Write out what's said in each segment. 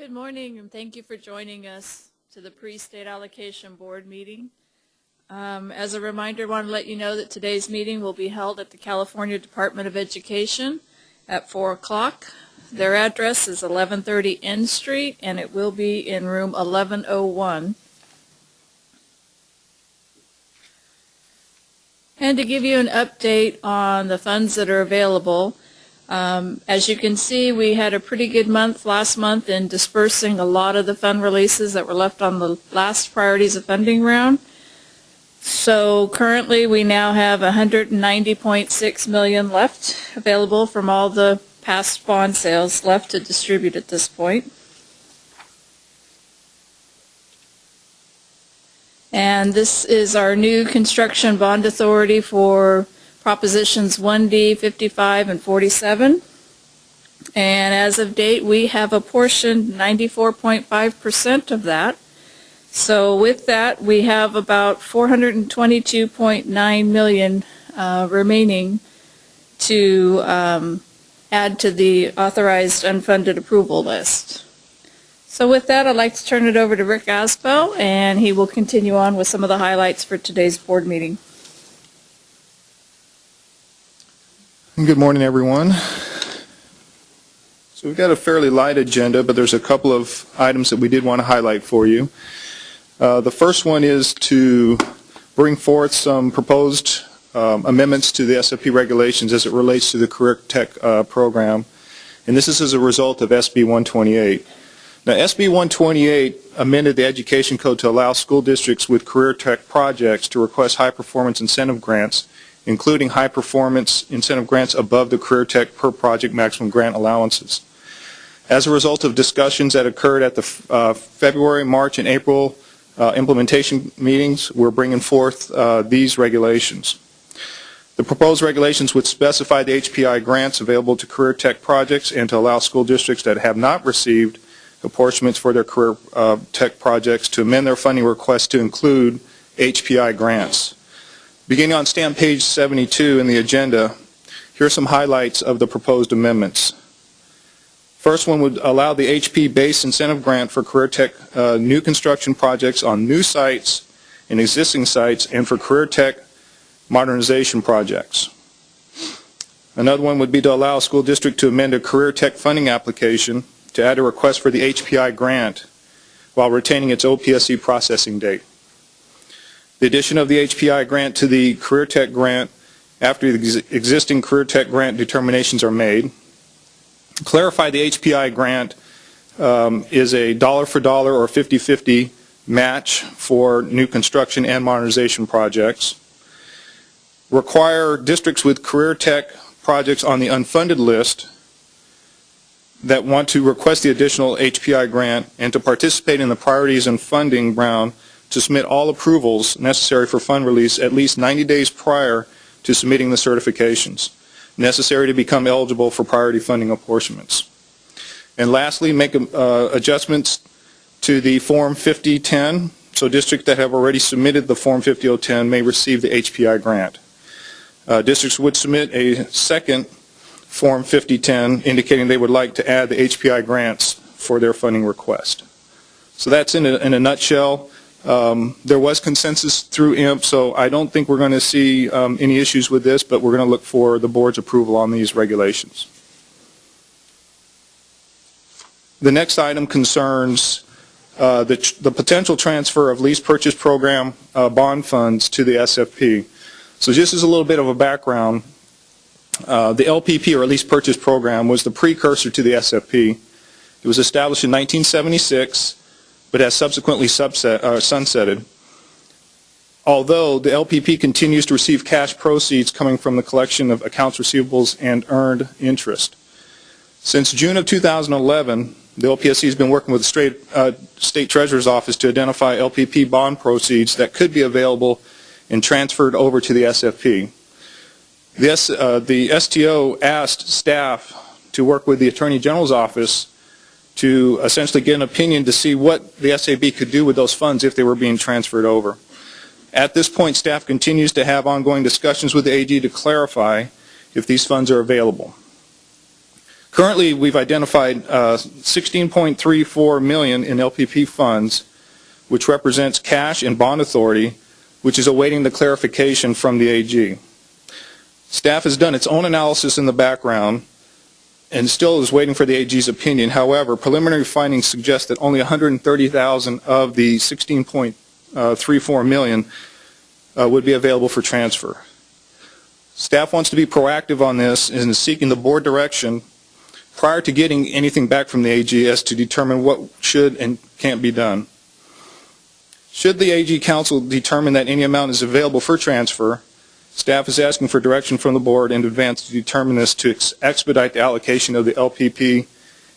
Good morning, and thank you for joining us to the Pre-State Allocation Board meeting. As a reminder, I want to let you know that today's meeting will be held at the California Department of Education at 4 o'clock. Their address is 1130 N Street, and it will be in room 1101. And to give you an update on the funds that are available, as you can see, we had a pretty good month last month in dispersing a lot of the fund releases that were left on the last priorities of funding round. So currently we now have $190.6 million left available from all the past bond sales left to distribute at this point. And this is our new construction bond authority for Propositions 1D, 55, and 47. And as of date, we have apportioned 94.5% of that. So with that, we have about $422.9 million remaining to add to the authorized unfunded approval list. So with that, I'd like to turn it over to Rick Asbell, and he will continue on with some of the highlights for today's board meeting. Good morning, everyone. So we've got a fairly light agenda, but there's a couple of items that we did want to highlight for you. The first one is to bring forth some proposed amendments to the SAP regulations as it relates to the Career Tech program, and this is as a result of SB 128. Now, SB 128 amended the Education Code to allow school districts with Career Tech projects to request high-performance incentive grants, including high-performance incentive grants above the Career Tech per project maximum grant allowances. As a result of discussions that occurred at the February, March, and April implementation meetings, we're bringing forth these regulations. The proposed regulations would specify the HPI grants available to Career Tech projects and to allow school districts that have not received apportionments for their Career Tech projects to amend their funding requests to include HPI grants. Beginning on stamp page 72 in the agenda, here are some highlights of the proposed amendments. First one would allow the HP-based incentive grant for Career Tech new construction projects on new sites and existing sites and for Career Tech modernization projects. Another one would be to allow a school district to amend a Career Tech funding application to add a request for the HPI grant while retaining its OPSC processing date. The addition of the HPI grant to the Career Tech grant after the existing Career Tech grant determinations are made. Clarify the HPI grant is a dollar-for-dollar or 50-50 match for new construction and modernization projects. Require districts with Career Tech projects on the unfunded list that want to request the additional HPI grant and to participate in the priorities and funding round to submit all approvals necessary for fund release at least 90 days prior to submitting the certifications necessary to become eligible for priority funding apportionments. And lastly, make adjustments to the Form 5010, so districts that have already submitted the Form 5010 may receive the HPI grant. Districts would submit a second Form 5010 indicating they would like to add the HPI grants for their funding request. So that's in a nutshell. There was consensus through IMP, so I don't think we're going to see any issues with this, but we're going to look for the board's approval on these regulations. The next item concerns the potential transfer of Lease-Purchase Program bond funds to the SFP. So just as a little bit of a background, the LPP, or Lease-Purchase Program, was the precursor to the SFP. It was established in 1976. But has subsequently sunsetted. Although the LPP continues to receive cash proceeds coming from the collection of accounts receivables and earned interest. Since June of 2011, the OPSC has been working with the State Treasurer's Office to identify LPP bond proceeds that could be available and transferred over to the SFP. The STO asked staff to work with the Attorney General's Office to essentially get an opinion to see what the SAB could do with those funds if they were being transferred over. At this point, staff continues to have ongoing discussions with the AG to clarify if these funds are available. Currently, we've identified $16.34 million in LPP funds, which represents cash and bond authority, which is awaiting the clarification from the AG. Staff has done its own analysis in the background and still is waiting for the AG's opinion. However, preliminary findings suggest that only $130,000 of the $16.34 million would be available for transfer. Staff wants to be proactive on this and is seeking the board direction prior to getting anything back from the AG as to determine what should and can't be done. Should the AG Council determine that any amount is available for transfer, staff is asking for direction from the board in advance to determine this to expedite the allocation of the LPP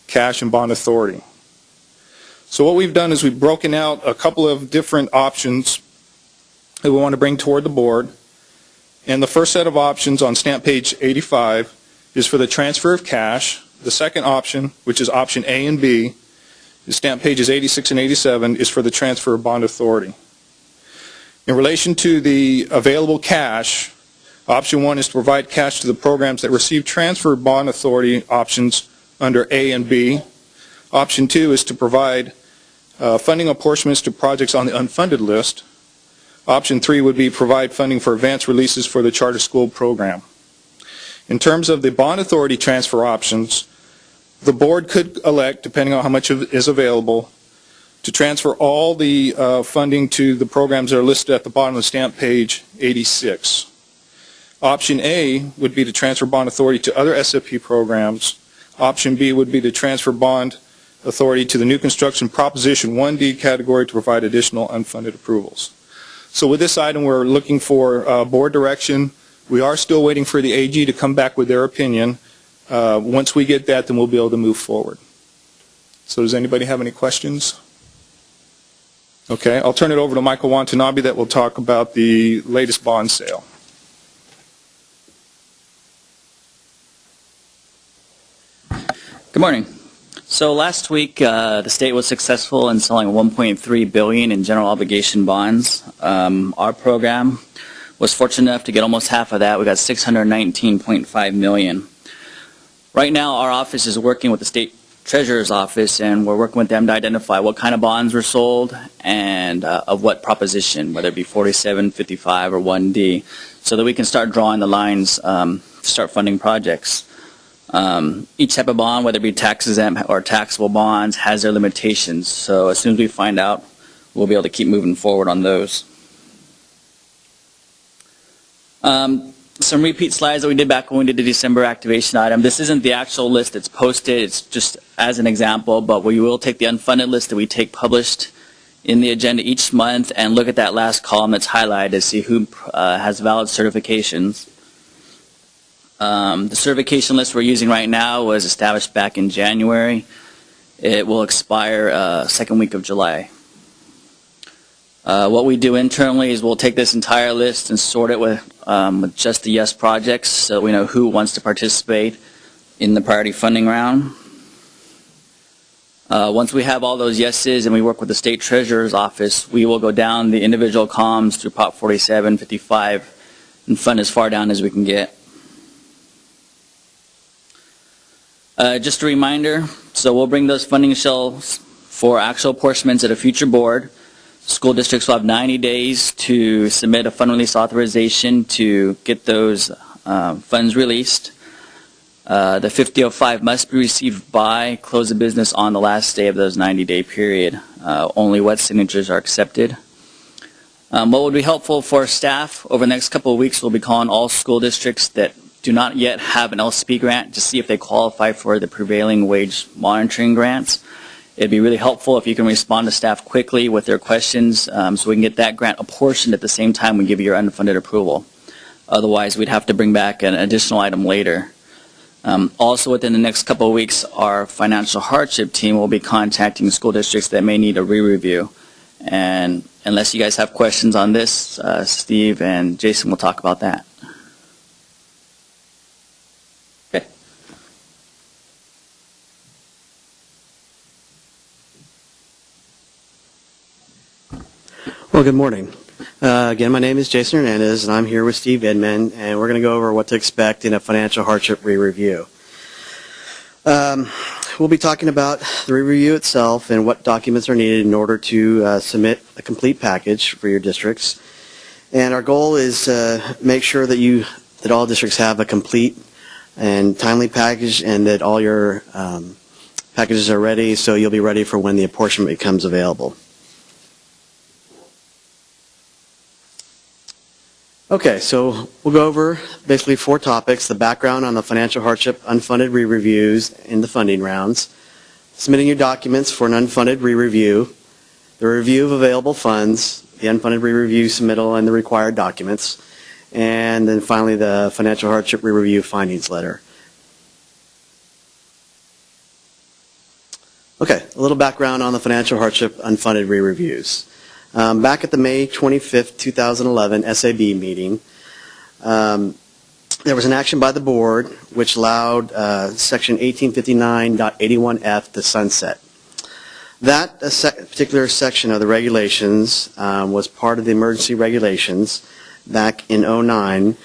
cash and bond authority. So what we've done is we've broken out a couple of different options that we want to bring toward the board. And the first set of options on stamp page 85 is for the transfer of cash. The second option, which is option A and B, is stamp pages 86 and 87, is for the transfer of bond authority. In relation to the available cash, option 1 is to provide cash to the programs that receive transfer bond authority options under A and B. Option 2 is to provide funding apportionments to projects on the unfunded list. Option 3 would be provide funding for advance releases for the charter school program. In terms of the bond authority transfer options, the board could elect, depending on how much is available, to transfer all the funding to the programs that are listed at the bottom of stamp page 86. Option A would be to transfer bond authority to other SAP programs. Option B would be to transfer bond authority to the new construction Proposition 1D category to provide additional unfunded approvals. So with this item, we're looking for board direction. We are still waiting for the AG to come back with their opinion. Once we get that, then we'll be able to move forward. So does anybody have any questions? Okay, I'll turn it over to Michael Watanabe that will talk about the latest bond sale. Good morning. So last week, the state was successful in selling $1.3 billion in general obligation bonds. Our program was fortunate enough to get almost half of that. We got $619.5 million. Right now, our office is working with the state treasurer's office, and we're working with them to identify what kind of bonds were sold and of what proposition, whether it be 47, 55, or 1D, so that we can start drawing the lines to start funding projects. Each type of bond, whether it be tax-exempt or taxable bonds, has their limitations. So as soon as we find out, we'll be able to keep moving forward on those. Some repeat slides that we did back when we did the December activation item. This isn't the actual list that's posted. It's just as an example, but we will take the unfunded list that we take published in the agenda each month and look at that last column that's highlighted to see who has valid certifications. The certification list we're using right now was established back in January. It will expire second week of July. What we do internally is we'll take this entire list and sort it with just the yes projects so we know who wants to participate in the priority funding round. Once we have all those yeses and we work with the state treasurer's office, we will go down the individual columns through Prop 47, 55, and fund as far down as we can get. Just a reminder, so we'll bring those funding shelves for actual apportionments at a future board. School districts will have 90 days to submit a fund release authorization to get those funds released. The 5005 must be received by close of business on the last day of those 90-day period. Only wet signatures are accepted. What would be helpful for staff over the next couple of weeks, we'll be calling all school districts that do not yet have an LCP grant to see if they qualify for the prevailing wage monitoring grants. It'd be really helpful if you can respond to staff quickly with their questions so we can get that grant apportioned at the same time we give you your unfunded approval. Otherwise, we'd have to bring back an additional item later. Also, within the next couple of weeks, our financial hardship team will be contacting school districts that may need a re-review. And unless you guys have questions on this, Steve and Jason will talk about that. Okay. Well, good morning. Again, my name is Jason Hernandez, and I'm here with Steve Edmond, and we're going to go over what to expect in a financial hardship re-review. We'll be talking about the re-review itself and what documents are needed in order to submit a complete package for your districts. And our goal is to make sure that all districts have a complete and timely package, and that all your packages are ready, so you'll be ready for when the apportionment becomes available. Okay, so we'll go over basically 4 topics: the background on the financial hardship unfunded re-reviews in the funding rounds, submitting your documents for an unfunded re-review, the review of available funds, the unfunded re-review submittal and the required documents, and then finally the financial hardship re-review findings letter. Okay, a little background on the financial hardship unfunded re-reviews. Back at the May 25th, 2011 SAB meeting, there was an action by the board which allowed Section 1859.81F to sunset. That particular section of the regulations was part of the emergency regulations back in 2009,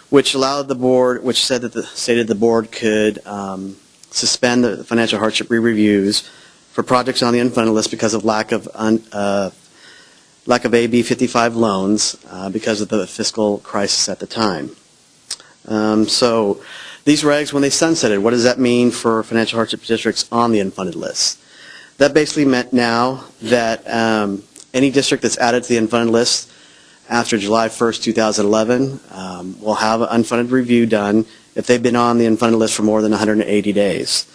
which allowed the board, which stated the board could suspend the financial hardship re-reviews for projects on the unfunded list because of lack of AB 55 loans because of the fiscal crisis at the time. So these regs, when they sunsetted, what does that mean for financial hardship districts on the unfunded list? That basically meant now that any district that's added to the unfunded list after July 1st, 2011 will have an unfunded review done if they've been on the unfunded list for more than 180 days.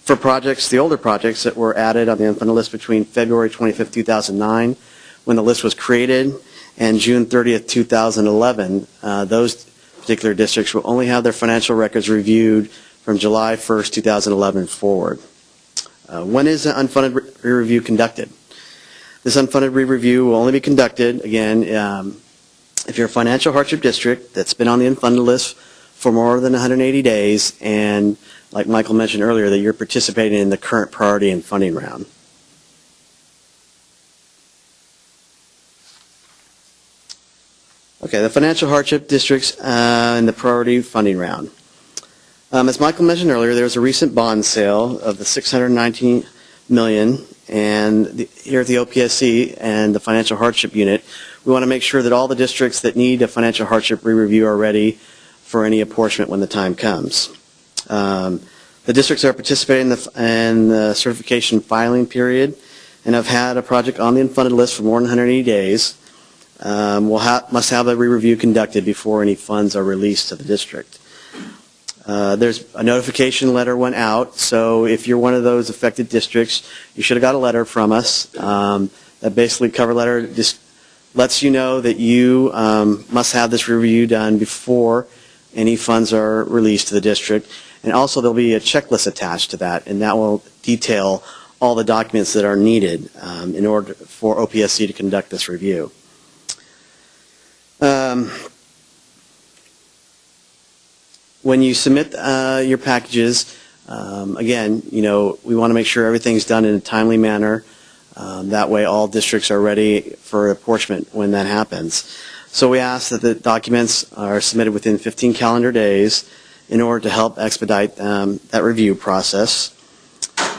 For projects, the older projects that were added on the unfunded list between February 25th, 2009, when the list was created, and June 30th, 2011, those particular districts will only have their financial records reviewed from July 1st, 2011 forward. When is an unfunded re-review conducted? This unfunded re-review will only be conducted, again, if you're a financial hardship district that's been on the unfunded list for more than 180 days, and like Michael mentioned earlier, that you're participating in the current priority and funding round. Okay, the financial hardship districts in the priority funding round. As Michael mentioned earlier, there was a recent bond sale of the $619 million, and here at the OPSC and the financial hardship unit, we want to make sure that all the districts that need a financial hardship re-review are ready for any apportionment when the time comes. The districts are participating in the certification filing period and have had a project on the unfunded list for more than 180 days. Must have a re-review conducted before any funds are released to the district. There's a notification letter went out, so if you're one of those affected districts, you should have got a letter from us. That basically cover letter just lets you know that you must have this review done before any funds are released to the district. And also there'll be a checklist attached to that, and that will detail all the documents that are needed in order for OPSC to conduct this review. When you submit your packages, again, we want to make sure everything's done in a timely manner. That way all districts are ready for apportionment when that happens. So we ask that the documents are submitted within 15 calendar days in order to help expedite that review process.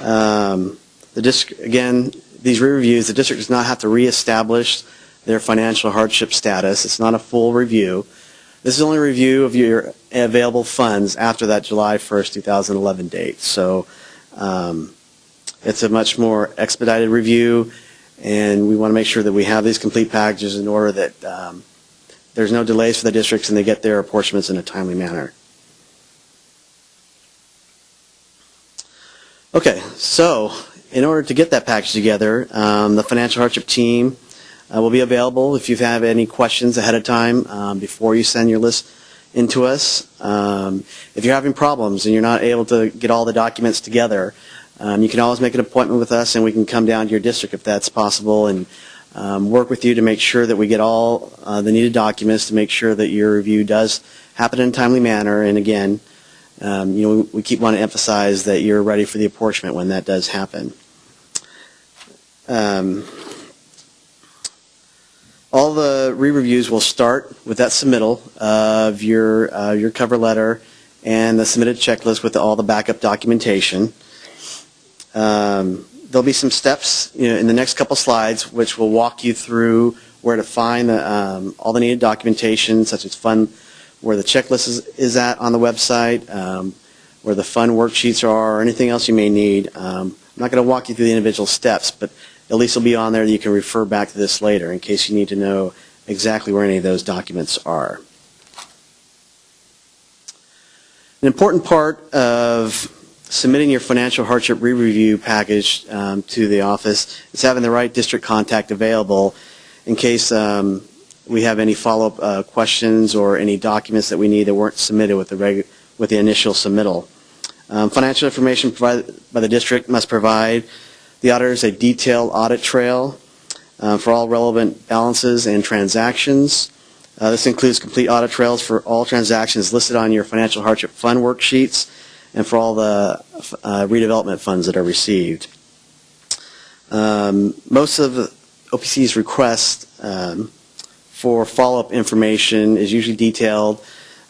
Again, these re-reviews, the district does not have to reestablish their financial hardship status. It's not a full review. This is only a review of your available funds after that July 1st, 2011 date. So it's a much more expedited review, and we want to make sure that we have these complete packages in order that there's no delays for the districts and they get their apportionments in a timely manner. Okay, so in order to get that package together, the financial hardship team will be available if you have any questions ahead of time before you send your list into us. If you're having problems and you're not able to get all the documents together, you can always make an appointment with us and we can come down to your district if that's possible and work with you to make sure that we get all the needed documents to make sure that your review does happen in a timely manner. And again, we keep wanting to emphasize that you're ready for the apportionment when that does happen. All the re-reviews will start with that submittal of your cover letter and the submitted checklist with all the backup documentation. There'll be some steps in the next couple slides which will walk you through where to find all the needed documentation, such as where the checklist is at on the website, where the fund worksheets are, or anything else you may need. I'm not going to walk you through the individual steps, but at least it'll be on there that you can refer back to this later in case you need to know exactly where any of those documents are. An important part of submitting your financial hardship re-review package to the office is having the right district contact available in case we have any follow-up questions or any documents that we need that weren't submitted with the initial submittal. Financial information provided by the district must provide the auditors a detailed audit trail for all relevant balances and transactions. This includes complete audit trails for all transactions listed on your financial hardship fund worksheets and for all the redevelopment funds that are received. Most of the OPC's requests for follow-up information is usually detailed.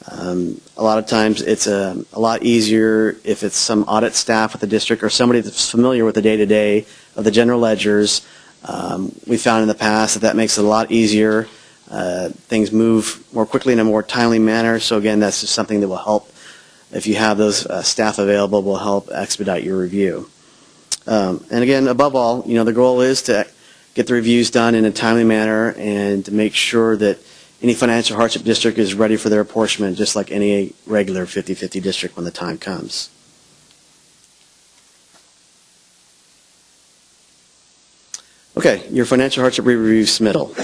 A lot of times it's a lot easier if it's some audit staff at the district or somebody that's familiar with the day-to-day of the general ledgers. We found in the past that makes it a lot easier. Things move more quickly in a more timely manner. So again, that's just something that will help. If you have those staff available, will help expedite your review. And again, above all, the goal is to get the reviews done in a timely manner and to make sure that any financial hardship district is ready for their apportionment, just like any regular 50-50 district when the time comes. Okay, your financial hardship re-review submittal.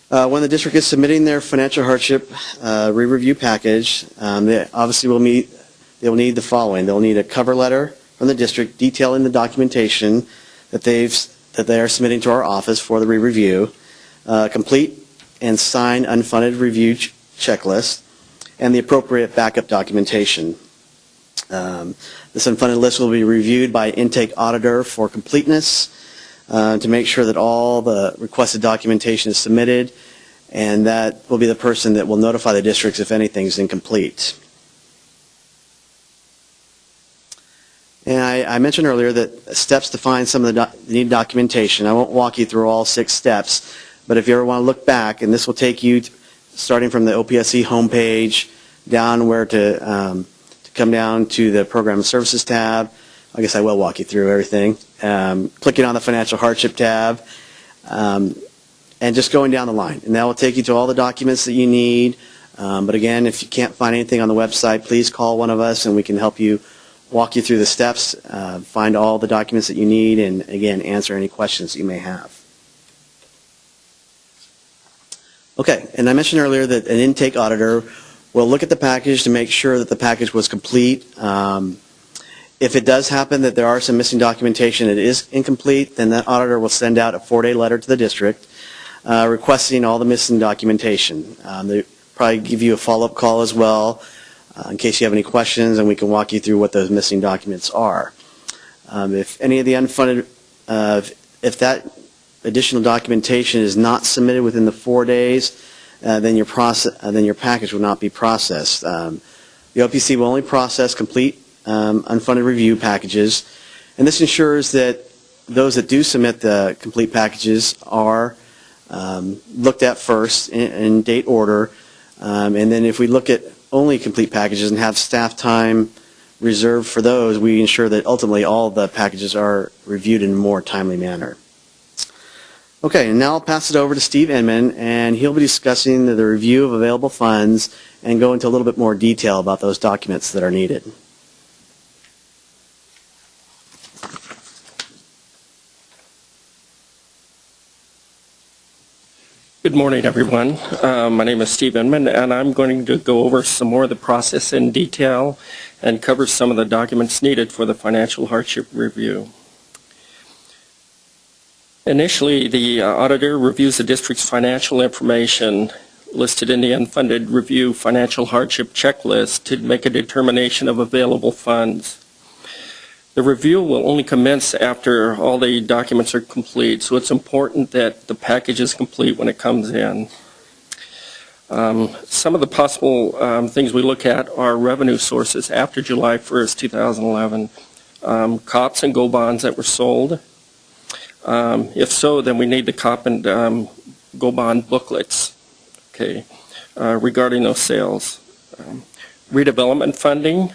When the district is submitting their financial hardship re-review package, they obviously will need the following. They'll need a cover letter from the district detailing the documentation that they are submitting to our office for the re-review, complete and signed unfunded review checklist, and the appropriate backup documentation. This unfunded list will be reviewed by intake auditor for completeness to make sure that all the requested documentation is submitted, and that will be the person that will notify the districts if anything is incomplete. And I mentioned earlier that steps to find some of the needed documentation. I won't walk you through all 6 steps, but if you ever want to look back, and this will take you starting from the OPSC homepage down where to come down to the Program and Services tab. I guess I will walk you through everything. Clicking on the Financial Hardship tab, and just going down the line. And that will take you to all the documents that you need. But again, if you can't find anything on the website, please call one of us and we can help you walk you through the steps, find all the documents that you need, and again, answer any questions that you may have. Okay, and I mentioned earlier that an intake auditor will look at the package to make sure that the package was complete. If it does happen that there are some missing documentation that is incomplete, then that auditor will send out a 4-day letter to the district requesting all the missing documentation. They'll probably give you a follow-up call as well in case you have any questions, and we can walk you through what those missing documents are. If any of the unfunded, if that additional documentation is not submitted within the 4 days, then your package will not be processed. The OPC will only process complete unfunded review packages, and this ensures that those that do submit the complete packages are looked at first in date order, and then if we look at only complete packages and have staff time reserved for those, we ensure that ultimately all the packages are reviewed in a more timely manner. Okay, and now I'll pass it over to Steve Inman, and he'll be discussing the review of available funds and go into a little bit more detail about those documents that are needed. Good morning, everyone. My name is Steve Inman, and I'm going to go over some more of the process in detail and cover some of the documents needed for the financial hardship review. Initially, the auditor reviews the district's financial information listed in the unfunded review financial hardship checklist to make a determination of available funds. The review will only commence after all the documents are complete, so it's important that the package is complete when it comes in. Some of the possible things we look at are revenue sources after July 1st, 2011. COPs and GO bonds that were sold. If so, then we need the COP and GO bond booklets, okay, regarding those sales. Redevelopment funding.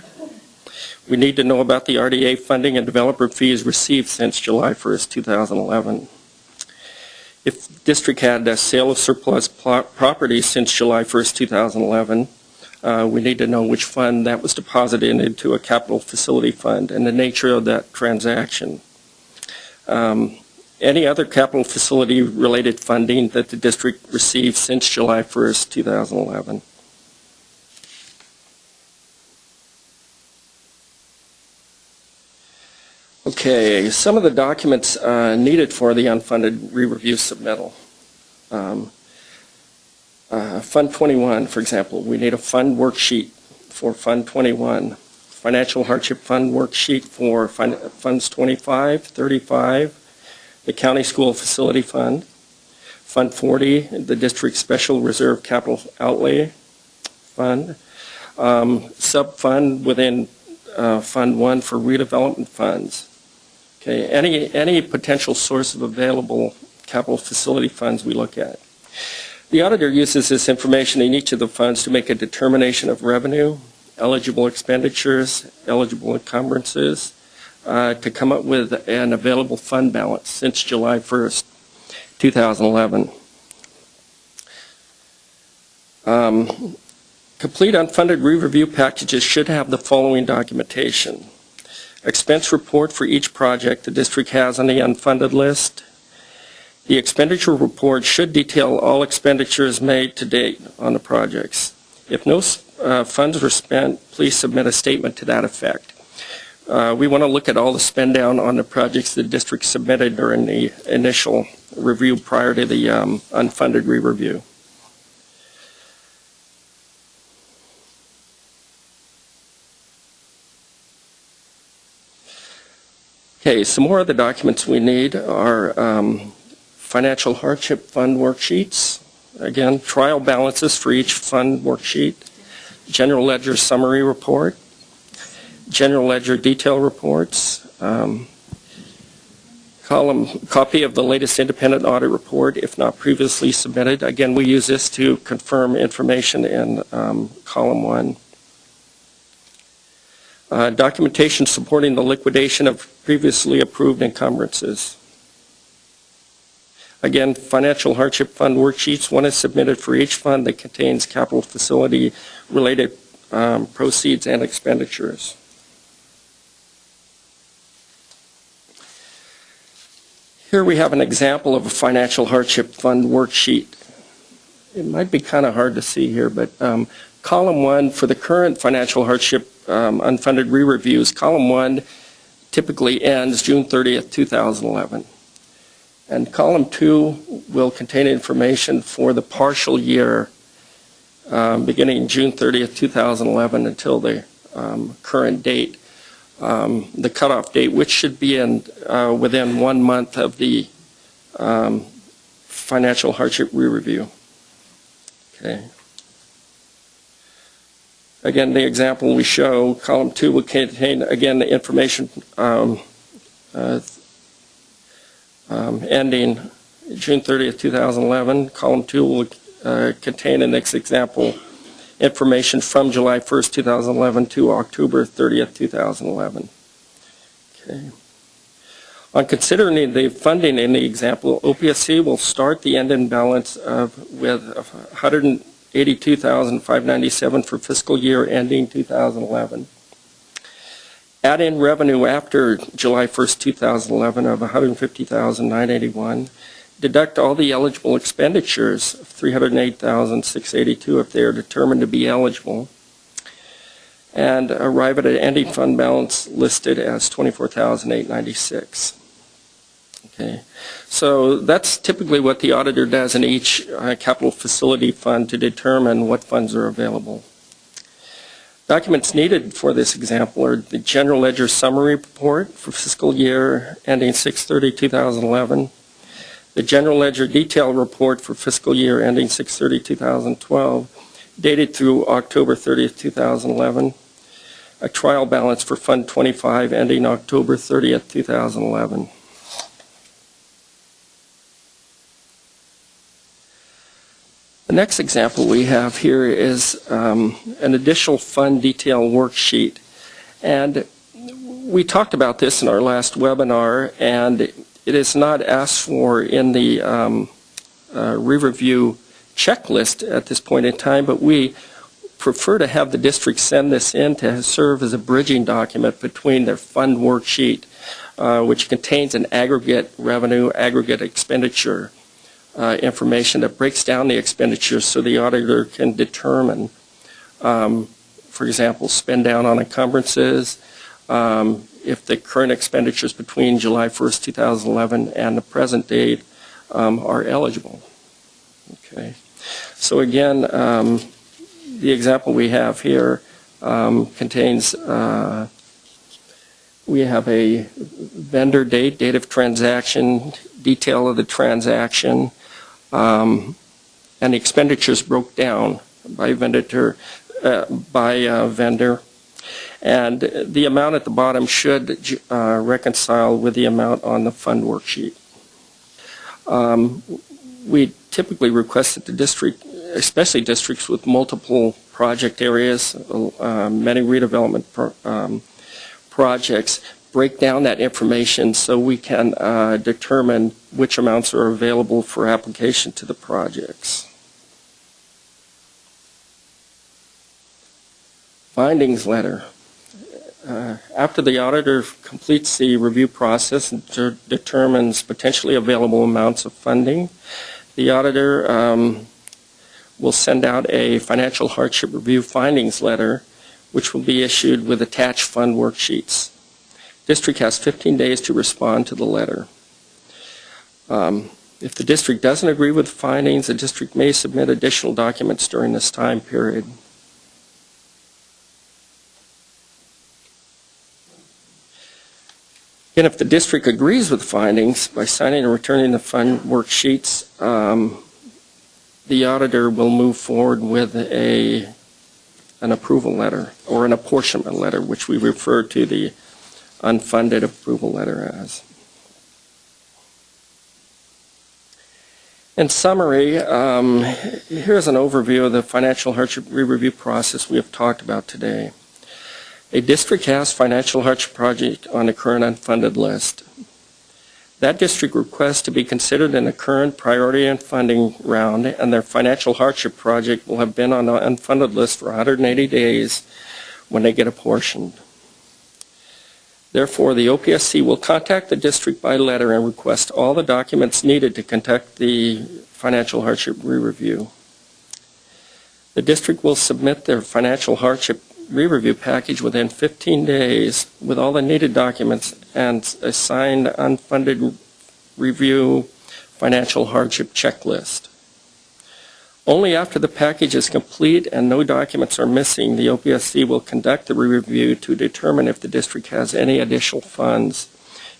We need to know about the RDA funding and developer fees received since July 1st, 2011. If the district had a sale of surplus property since July 1st, 2011, we need to know which fund that was deposited into a capital facility fund and the nature of that transaction. Any other capital facility related funding that the district received since July 1st, 2011. Okay, some of the documents needed for the unfunded re-review submittal. Fund 21, for example, we need a fund worksheet for Fund 21. Financial Hardship Fund worksheet for Funds 25, 35, the County School Facility Fund. Fund 40, the District Special Reserve Capital Outlay Fund. Sub-fund within Fund 1 for redevelopment funds. Okay, any potential source of available capital facility funds we look at. The auditor uses this information in each of the funds to make a determination of revenue, eligible expenditures, eligible encumbrances, to come up with an available fund balance since July 1st, 2011. Complete unfunded re-review packages should have the following documentation. Expense report for each project the district has on the unfunded list. The expenditure report should detail all expenditures made to date on the projects. If no funds were spent, please submit a statement to that effect. We want to look at all the spend down on the projects the district submitted during the initial review prior to the unfunded re-review. Okay, some more of the documents we need are Financial Hardship Fund worksheets. Again, trial balances for each fund worksheet. General Ledger Summary Report. General Ledger Detail Reports. Copy of the latest independent audit report, if not previously submitted. Again, we use this to confirm information in column 1. Documentation supporting the liquidation of previously approved encumbrances. Again, Financial Hardship Fund worksheets. One is submitted for each fund that contains capital facility related proceeds and expenditures. Here we have an example of a Financial Hardship Fund worksheet. It might be kind of hard to see here, but column 1 for the current Financial Hardship unfunded re-reviews, column 1 typically ends June 30th, 2011. And column 2 will contain information for the partial year beginning June 30th, 2011 until the current date, the cutoff date, which should be in within 1 month of the Financial Hardship re-review. Okay. Again, the example we show, column 2 will contain, again, the information ending June 30th, 2011. Column 2 will contain, in this example, information from July 1st, 2011 to October 30th, 2011. Okay. On considering the funding in the example, OPSC will start the end-in balance with $182,597 for fiscal year ending 2011. Add in revenue after July 1st, 2011 of $150,981. Deduct all the eligible expenditures of $308,682 if they are determined to be eligible. And arrive at an ending fund balance listed as $24,896. Okay. So that's typically what the auditor does in each capital facility fund to determine what funds are available. Documents needed for this example are the General Ledger Summary Report for fiscal year ending 6/30/2011, The General Ledger Detail Report for fiscal year ending 6/30/2012, dated through October 30th, 2011. A trial balance for Fund 25 ending October 30th, 2011. The next example we have here is an additional fund detail worksheet. And we talked about this in our last webinar, and it is not asked for in the re-review checklist at this point in time, but we prefer to have the district send this in to serve as a bridging document between their fund worksheet, which contains an aggregate revenue, aggregate expenditure information that breaks down the expenditures so the auditor can determine, for example, spend down on encumbrances, if the current expenditures between July 1st, 2011 and the present date are eligible. Okay. So again, the example we have here contains, we have a vendor date of transaction, detail of the transaction, and the expenditures broke down by vendor, and the amount at the bottom should reconcile with the amount on the fund worksheet. We typically request that the district, especially districts with multiple project areas, many redevelopment projects, break down that information so we can determine which amounts are available for application to the projects. Findings letter. After the auditor completes the review process and determines potentially available amounts of funding, the auditor will send out a financial hardship review findings letter, which will be issued with attached fund worksheets. District has 15 days to respond to the letter. If the district doesn't agree with the findings, the district may submit additional documents during this time period. And if the district agrees with the findings, by signing and returning the fund worksheets, the auditor will move forward with an approval letter or an apportionment letter, which we refer to the unfunded approval letter as. In summary, here's an overview of the financial hardship re-review process we have talked about today. A district has financial hardship project on the current unfunded list. That district requests to be considered in the current priority and funding round, and their financial hardship project will have been on the unfunded list for 180 days when they get apportioned. Therefore, the OPSC will contact the district by letter and request all the documents needed to conduct the financial hardship re-review. The district will submit their financial hardship re-review package within 15 days with all the needed documents and a signed unfunded review financial hardship checklist. Only after the package is complete and no documents are missing, the OPSC will conduct the re-review to determine if the district has any additional funds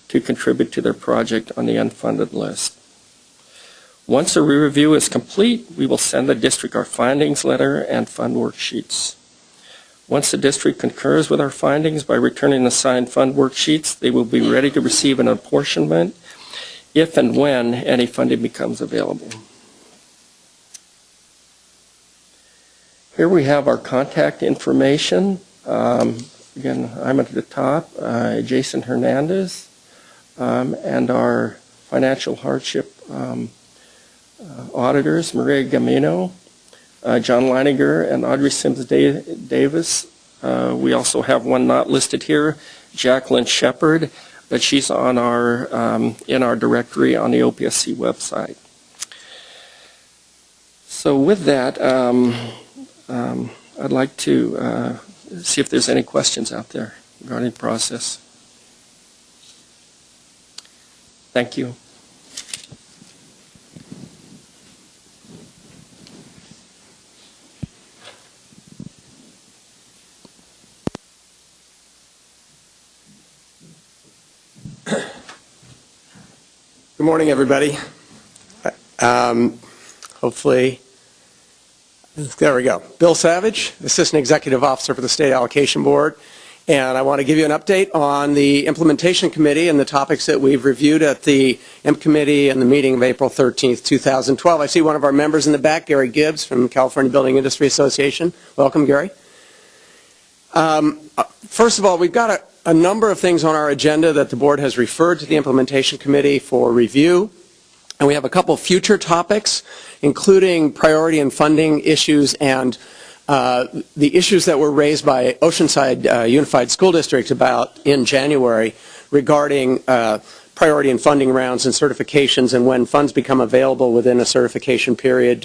to contribute to their project on the unfunded list. Once the re-review is complete, we will send the district our findings letter and fund worksheets. Once the district concurs with our findings by returning the signed fund worksheets, they will be ready to receive an apportionment if and when any funding becomes available. Here we have our contact information. Again, I'm at the top, Jason Hernandez, and our financial hardship auditors, Maria Gamino, John Leininger, and Audrey Sims-Davis. We also have one not listed here, Jacqueline Shepard, but she's on our in our directory on the OPSC website. So with that, I'd like to see if there's any questions out there regarding the process. Thank you. Good morning, everybody. Hopefully, there we go. Bill Savage, Assistant Executive Officer for the State Allocation Board. And I want to give you an update on the Implementation Committee and the topics that we've reviewed at the IMP Committee and the meeting of April 13th, 2012. I see one of our members in the back, Gary Gibbs from California Building Industry Association. Welcome, Gary. First of all, we've got a number of things on our agenda that the board has referred to the Implementation Committee for review. And we have a couple future topics, including priority and funding issues and the issues that were raised by Oceanside Unified School District about in January regarding priority and funding rounds and certifications, and when funds become available within a certification period,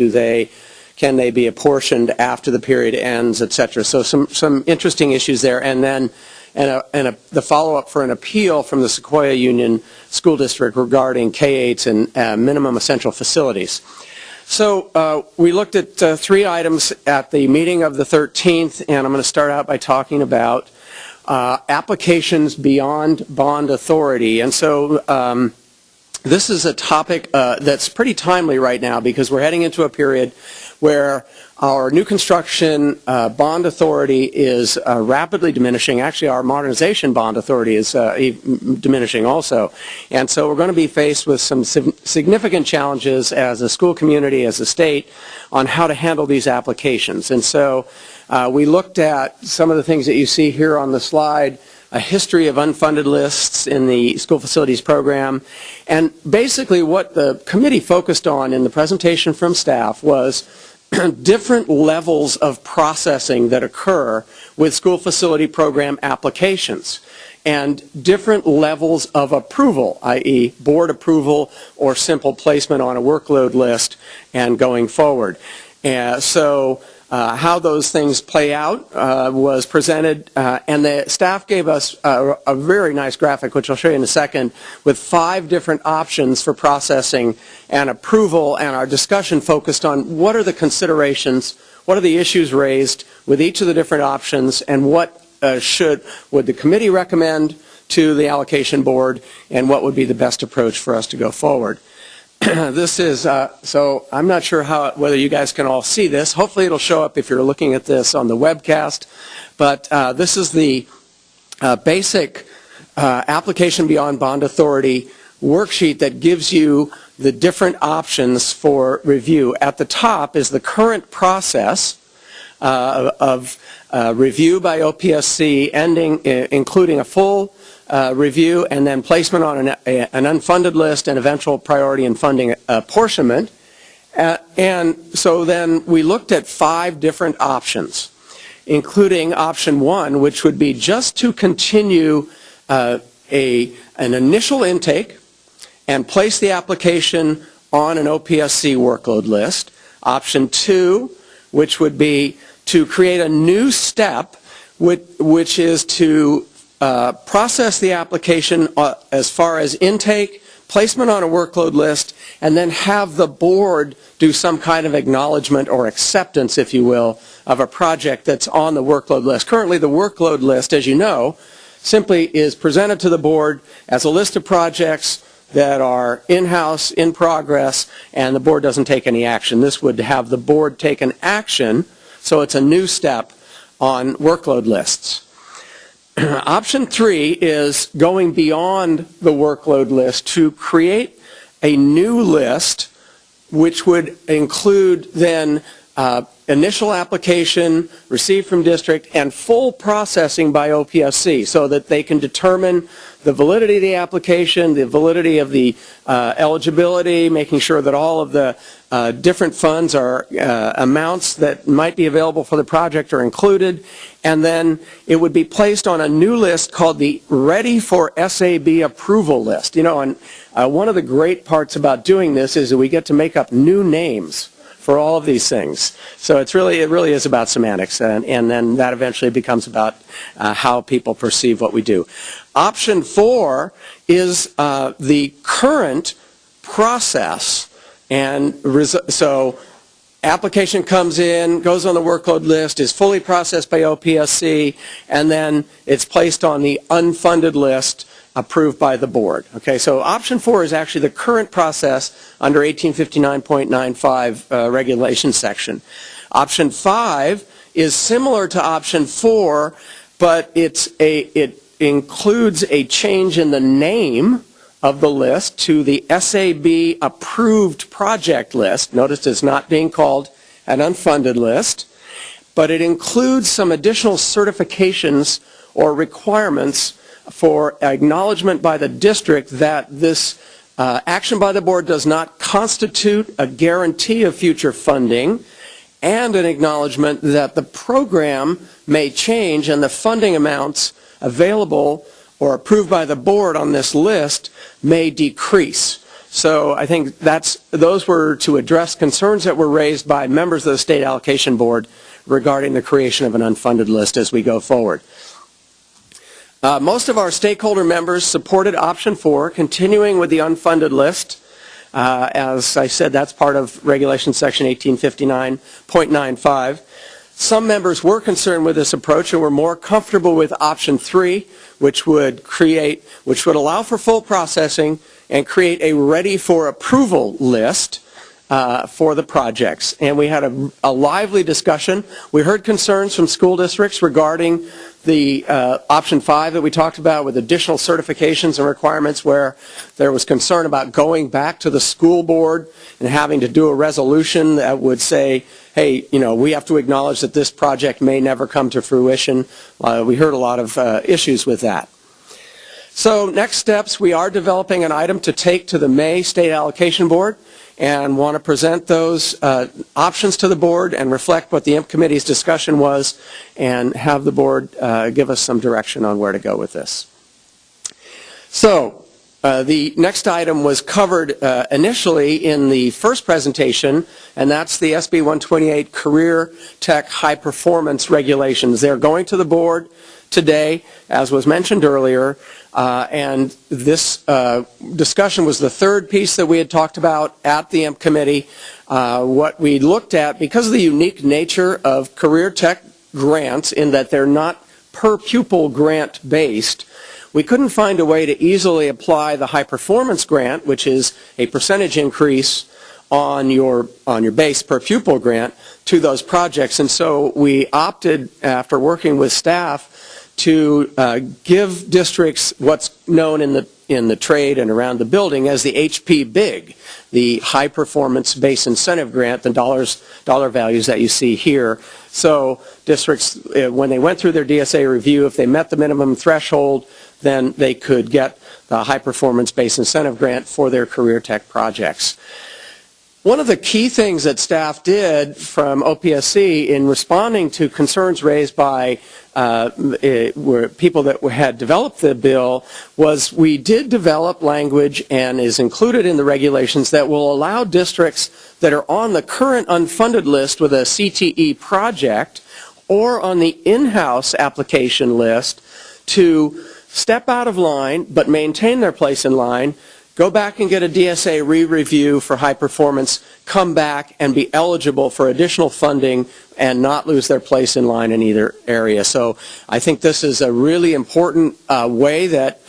can they be apportioned after the period ends, etc. So some interesting issues there, and then the follow-up for an appeal from the Sequoia Union School District regarding K-8s and minimum essential facilities. So we looked at 3 items at the meeting of the 13th, and I'm going to start out by talking about applications beyond bond authority. And so this is a topic that's pretty timely right now because we're heading into a period where our new construction bond authority is rapidly diminishing. Actually, our modernization bond authority is diminishing also. And so we're going to be faced with some significant challenges as a school community, as a state, on how to handle these applications. And so we looked at some of the things that you see here on the slide, a history of unfunded lists in the school facilities program. And basically what the committee focused on in the presentation from staff was different levels of processing that occur with school facility program applications and different levels of approval, i.e. board approval or simple placement on a workload list and going forward. So how those things play out was presented, and the staff gave us a very nice graphic, which I'll show you in a second, with 5 different options for processing and approval, and our discussion focused on what are the considerations, what are the issues raised with each of the different options, and what would the committee recommend to the allocation board, and what would be the best approach for us to go forward. This is, so I'm not sure whether you guys can all see this. Hopefully it'll show up if you're looking at this on the webcast. But this is the basic application beyond bond authority worksheet that gives you the different options for review. At the top is the current process of review by OPSC, including a full review and then placement on an unfunded list and eventual priority and funding apportionment. And so then we looked at 5 different options, including option 1, which would be just to continue an initial intake and place the application on an OPSC workload list. Option 2, which would be to create a new step, which is to process the application as far as intake, placement on a workload list, and then have the board do some kind of acknowledgement or acceptance, if you will, of a project that's on the workload list. Currently, the workload list, as you know, simply is presented to the board as a list of projects that are in-house, in progress, and the board doesn't take any action. This would have the board take an action, so it's a new step on workload lists. Option 3 is going beyond the workload list to create a new list which would include then initial application received from district and full processing by OPSC so that they can determine the validity of the application, the validity of the eligibility, making sure that all of the different funds are amounts that might be available for the project are included, and then it would be placed on a new list called the Ready for SAB Approval list. You know, and one of the great parts about doing this is that we get to make up new names for all of these things. So it really is about semantics, and then that eventually becomes about how people perceive what we do. Option 4 is the current process, and so application comes in, goes on the workload list, is fully processed by OPSC, and then it's placed on the unfunded list approved by the board. Okay, so option 4 is actually the current process under 1859.95 regulation section. Option 5 is similar to option 4, but it includes a change in the name of the list to the SAB approved project list. Notice it's not being called an unfunded list, but it includes some additional certifications or requirements for acknowledgement by the district that this action by the board does not constitute a guarantee of future funding, and an acknowledgement that the program may change and the funding amounts available or approved by the board on this list may decrease. So I think those were to address concerns that were raised by members of the State Allocation Board regarding the creation of an unfunded list as we go forward. Most of our stakeholder members supported option 4, continuing with the unfunded list. As I said, that's part of Regulation Section 1859.95. Some members were concerned with this approach and were more comfortable with option 3, which would allow for full processing and create a ready for approval list for the projects. And we had a lively discussion. We heard concerns from school districts regarding the option 5 that we talked about with additional certifications and requirements, where there was concern about going back to the school board and having to do a resolution that would say, hey, we have to acknowledge that this project may never come to fruition. We heard a lot of issues with that. So next steps, we are developing an item to take to the May State Allocation Board and want to present those options to the board and reflect what the IMP Committee's discussion was and have the board give us some direction on where to go with this. So the next item was covered initially in the first presentation, and that's the SB 128 Career Tech High Performance Regulations. They're going to the board today, as was mentioned earlier, and this discussion was the third piece that we had talked about at the IMP Committee. What we looked at, because of the unique nature of career tech grants in that they're not per pupil grant based, we couldn't find a way to easily apply the high performance grant, which is a percentage increase on your base per pupil grant, to those projects. And so we opted, after working with staff, to give districts what's known in the trade and around the building as the HP BIG, the High Performance Base Incentive Grant, the dollar values that you see here. So districts, when they went through their DSA review, if they met the minimum threshold, then they could get the High Performance Base Incentive Grant for their career tech projects. One of the key things that staff did from OPSC in responding to concerns raised by people that had developed the bill was we did develop language, and is included in the regulations, that will allow districts that are on the current unfunded list with a CTE project or on the in-house application list to step out of line but maintain their place in line, go back and get a DSA re-review for high performance, come back and be eligible for additional funding and not lose their place in line in either area. So I think this is a really important way that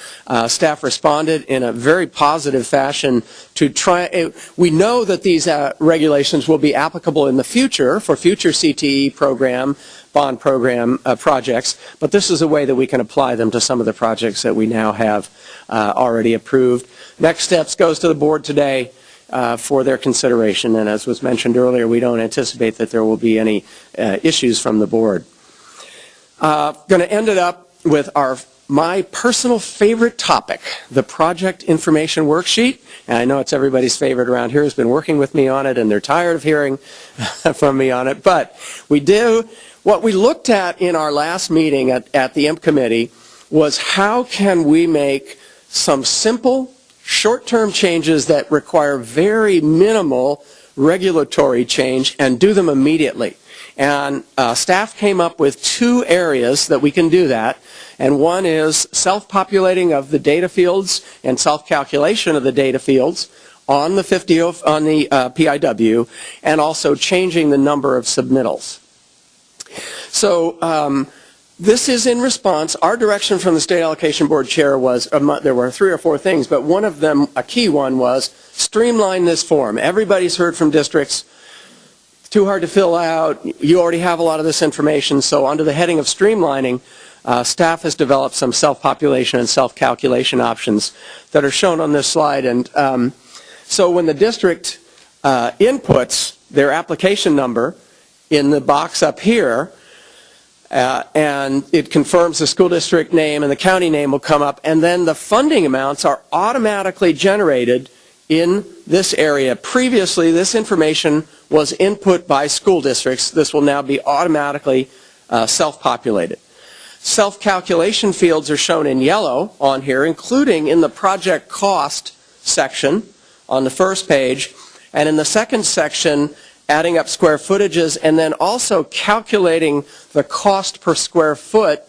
staff responded in a very positive fashion to try. We know that these regulations will be applicable in the future for future CTE program, bond program projects, but this is a way that we can apply them to some of the projects that we now have already approved. Next steps goes to the board today for their consideration, and as was mentioned earlier, we don't anticipate that there will be any issues from the board. Going to end it up with my personal favorite topic, the project information worksheet. And I know it's everybody's favorite around here who's been working with me on it, and they're tired of hearing from me on it. But what we looked at in our last meeting at the IMP Committee was how can we make some simple, short-term changes that require very minimal regulatory change and do them immediately. And staff came up with 2 areas that we can do that. And one is self-populating of the data fields and self-calculation of the data fields, on the PIW, and also changing the number of submittals. So this is in response. Our direction from the State Allocation Board chair was, there were 3 or 4 things, but one of them, a key one, was streamline this form. Everybody's heard from districts, it's too hard to fill out, you already have a lot of this information, so under the heading of streamlining, staff has developed some self-population and self-calculation options that are shown on this slide. And so when the district inputs their application number in the box up here, and it confirms the school district name and the county name will come up, and then the funding amounts are automatically generated in this area. Previously, this information was input by school districts. This will now be automatically self-populated. Self-calculation fields are shown in yellow on here, including in the project cost section on the first page, and in the second section, adding up square footages, and then also calculating the cost per square foot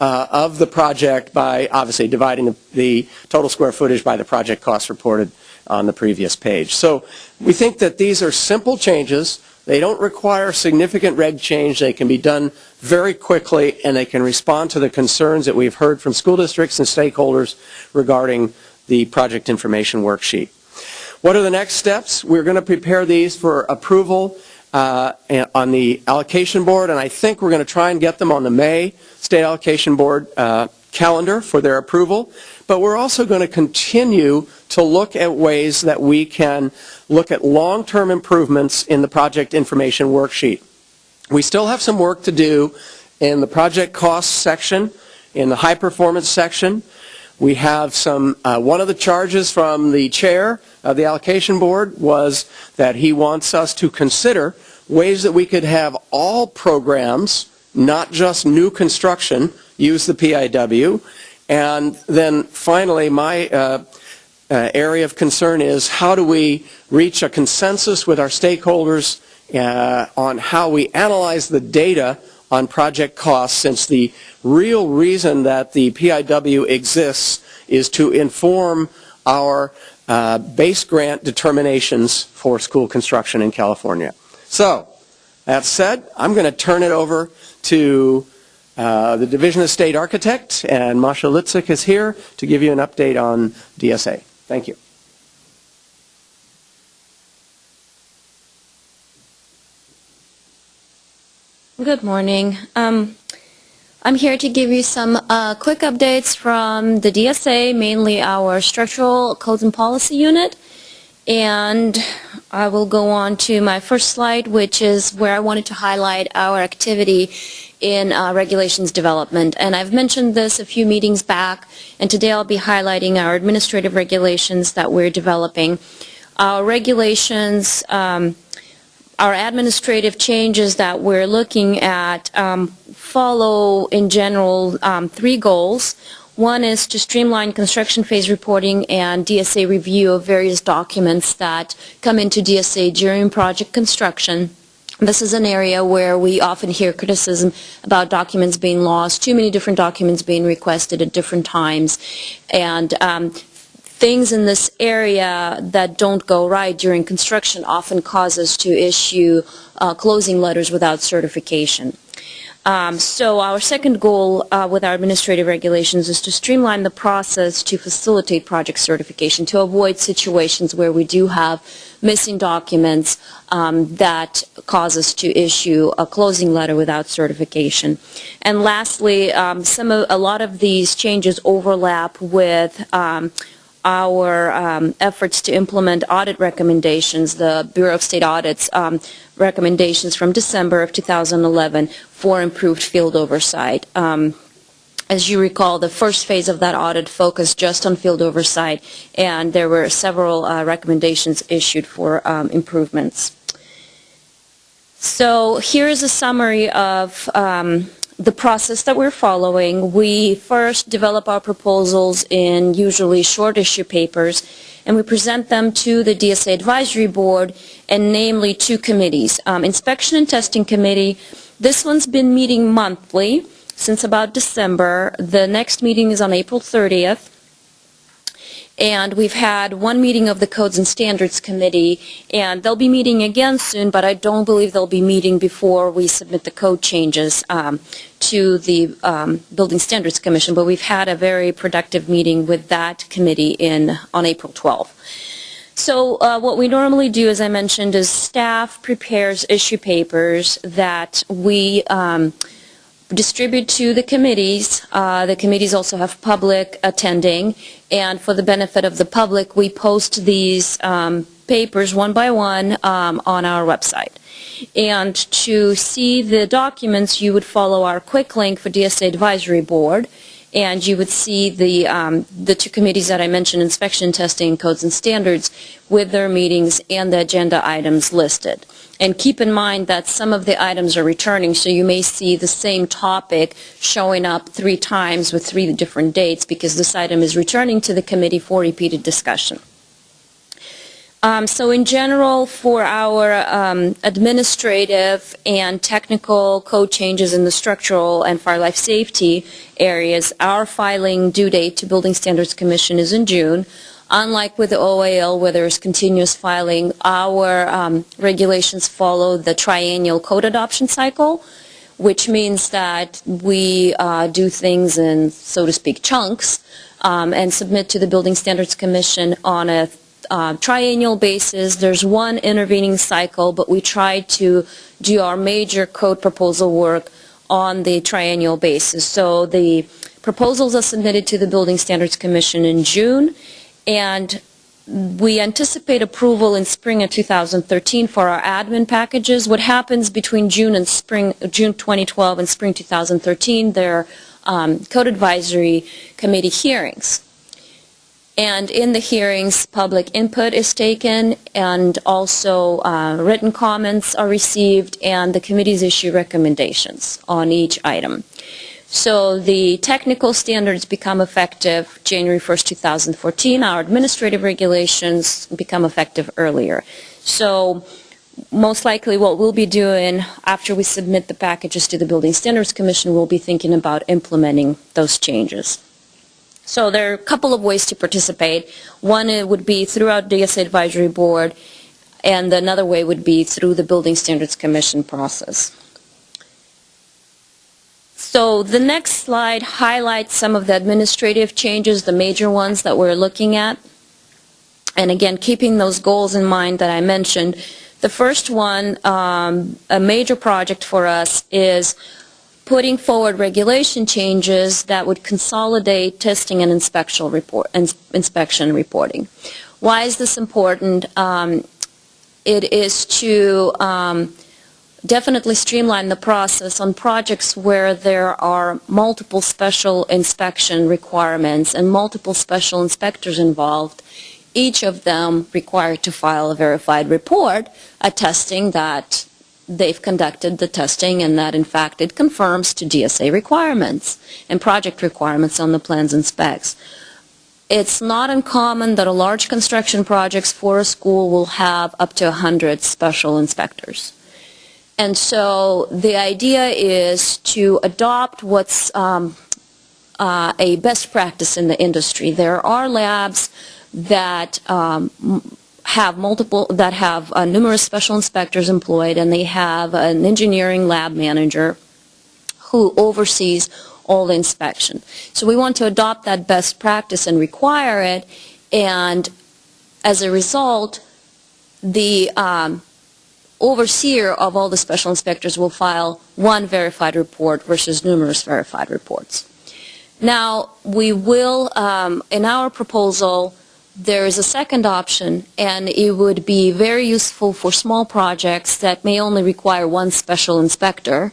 of the project by obviously dividing the total square footage by the project cost reported on the previous page. So we think that these are simple changes. They don't require significant reg change. They can be done very quickly, and they can respond to the concerns that we've heard from school districts and stakeholders regarding the project information worksheet. What are the next steps? We're going to prepare these for approval on the allocation board, and I think we're going to try and get them on the May State Allocation Board calendar for their approval. But we're also going to continue to look at ways that we can look at long-term improvements in the project information worksheet. We still have some work to do in the project costs section, in the high performance section. We have some, one of the charges from the chair of the allocation board was that he wants us to consider ways that we could have all programs, not just new construction, use the PIW. And then finally, my area of concern is how do we reach a consensus with our stakeholders on how we analyze the data on project costs, since the real reason that the PIW exists is to inform our base grant determinations for school construction in California. So, that said, I'm going to turn it over to the Division of State Architect, and Masha Litzik is here to give you an update on DSA. Thank you. Good morning. I'm here to give you some quick updates from the DSA, mainly our Structural Codes and Policy Unit. And I will go on to my first slide, which is where I wanted to highlight our activity in regulations development. And I've mentioned this a few meetings back, and today I'll be highlighting our administrative regulations that we're developing. Our regulations, our administrative changes that we're looking at follow, in general, 3 goals. One is to streamline construction phase reporting and DSA review of various documents that come into DSA during project construction. This is an area where we often hear criticism about documents being lost, too many different documents being requested at different times, and things in this area that don't go right during construction often cause us to issue closing letters without certification. So our second goal with our administrative regulations is to streamline the process to facilitate project certification, to avoid situations where we do have missing documents that cause us to issue a closing letter without certification. And lastly, a lot of these changes overlap with our efforts to implement audit recommendations, the Bureau of State Audit's recommendations from December of 2011 for improved field oversight. As you recall, the first phase of that audit focused just on field oversight, and there were several recommendations issued for improvements. So here is a summary of the process that we're following. We first develop our proposals in usually short issue papers, and we present them to the DSA Advisory Board, and namely 2 committees. Inspection and Testing Committee, this one's been meeting monthly since about December. The next meeting is on April 30th. And we've had one meeting of the Codes and Standards Committee, and they'll be meeting again soon, but I don't believe they'll be meeting before we submit the code changes to the Building Standards Commission. But we've had a very productive meeting with that committee on April 12th. So what we normally do, as I mentioned, is staff prepares issue papers that we distribute to the committees. The committees also have public attending, and for the benefit of the public, we post these papers one by one on our website. And to see the documents, you would follow our quick link for DSA Advisory Board, and you would see the two committees that I mentioned, Inspection, Testing, Codes and Standards, with their meetings and the agenda items listed. And keep in mind that some of the items are returning, so you may see the same topic showing up 3 times with 3 different dates because this item is returning to the committee for repeated discussion. So in general, for our administrative and technical code changes in the structural and fire life safety areas, our filing due date to Building Standards Commission is in June. Unlike with the OAL, where there's continuous filing, our regulations follow the triennial code adoption cycle, which means that we do things in, so to speak, chunks, and submit to the Building Standards Commission on a triennial basis. There's one intervening cycle, but we try to do our major code proposal work on the triennial basis. So the proposals are submitted to the Building Standards Commission in June, and we anticipate approval in spring of 2013 for our admin packages. What happens between June 2012 and spring 2013, there are Code Advisory Committee hearings. And in the hearings, public input is taken, and also written comments are received, and the committees issue recommendations on each item. So the technical standards become effective January 1st, 2014. Our administrative regulations become effective earlier. So most likely what we'll be doing after we submit the packages to the Building Standards Commission, we'll be thinking about implementing those changes. So there are a couple of ways to participate. One would be through our DSA Advisory Board, and another way would be through the Building Standards Commission process. So the next slide highlights some of the administrative changes, the major ones that we're looking at. And again, keeping those goals in mind that I mentioned. The first one, a major project for us, is putting forward regulation changes that would consolidate testing and inspection reporting. Why is this important? It is to definitely streamline the process on projects where there are multiple special inspection requirements and multiple special inspectors involved, each of them required to file a verified report attesting that they've conducted the testing and that in fact it conforms to DSA requirements and project requirements on the plans and specs. It's not uncommon that a large construction projects for a school will have up to 100 special inspectors. And so the idea is to adopt what's a best practice in the industry. There are labs that have numerous special inspectors employed, and they have an engineering lab manager who oversees all the inspection. So we want to adopt that best practice and require it, and as a result, the overseer of all the special inspectors will file one verified report versus numerous verified reports. Now, we will, in our proposal, there is a second option, and it would be very useful for small projects that may only require one special inspector,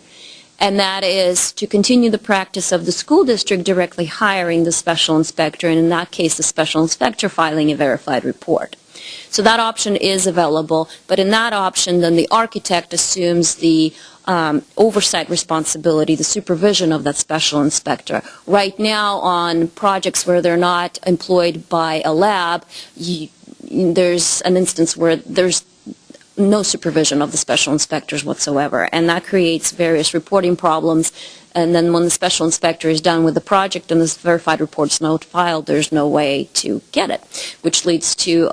and that is to continue the practice of the school district directly hiring the special inspector, and in that case, the special inspector filing a verified report. So that option is available, but in that option, then the architect assumes the oversight responsibility, the supervision of that special inspector. Right now, on projects where they're not employed by a lab, there's an instance where there's no supervision of the special inspectors whatsoever, and that creates various reporting problems and then when the special inspector is done with the project and this verified report's not filed, there's no way to get it, which leads to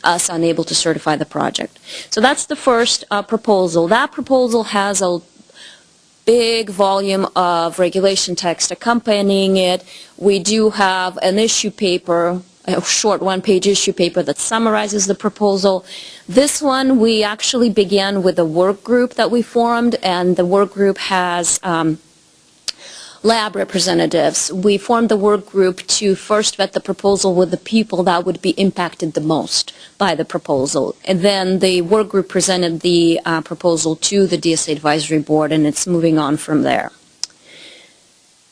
us unable to certify the project. So that's the first proposal. That proposal has a big volume of regulation text accompanying it. We do have an issue paper, a short one-page issue paper that summarizes the proposal. This one, we actually began with a work group that we formed, and the work group has lab representatives. We formed the work group to first vet the proposal with the people that would be impacted the most by the proposal. And then the work group presented the proposal to the DSA Advisory Board, and it's moving on from there.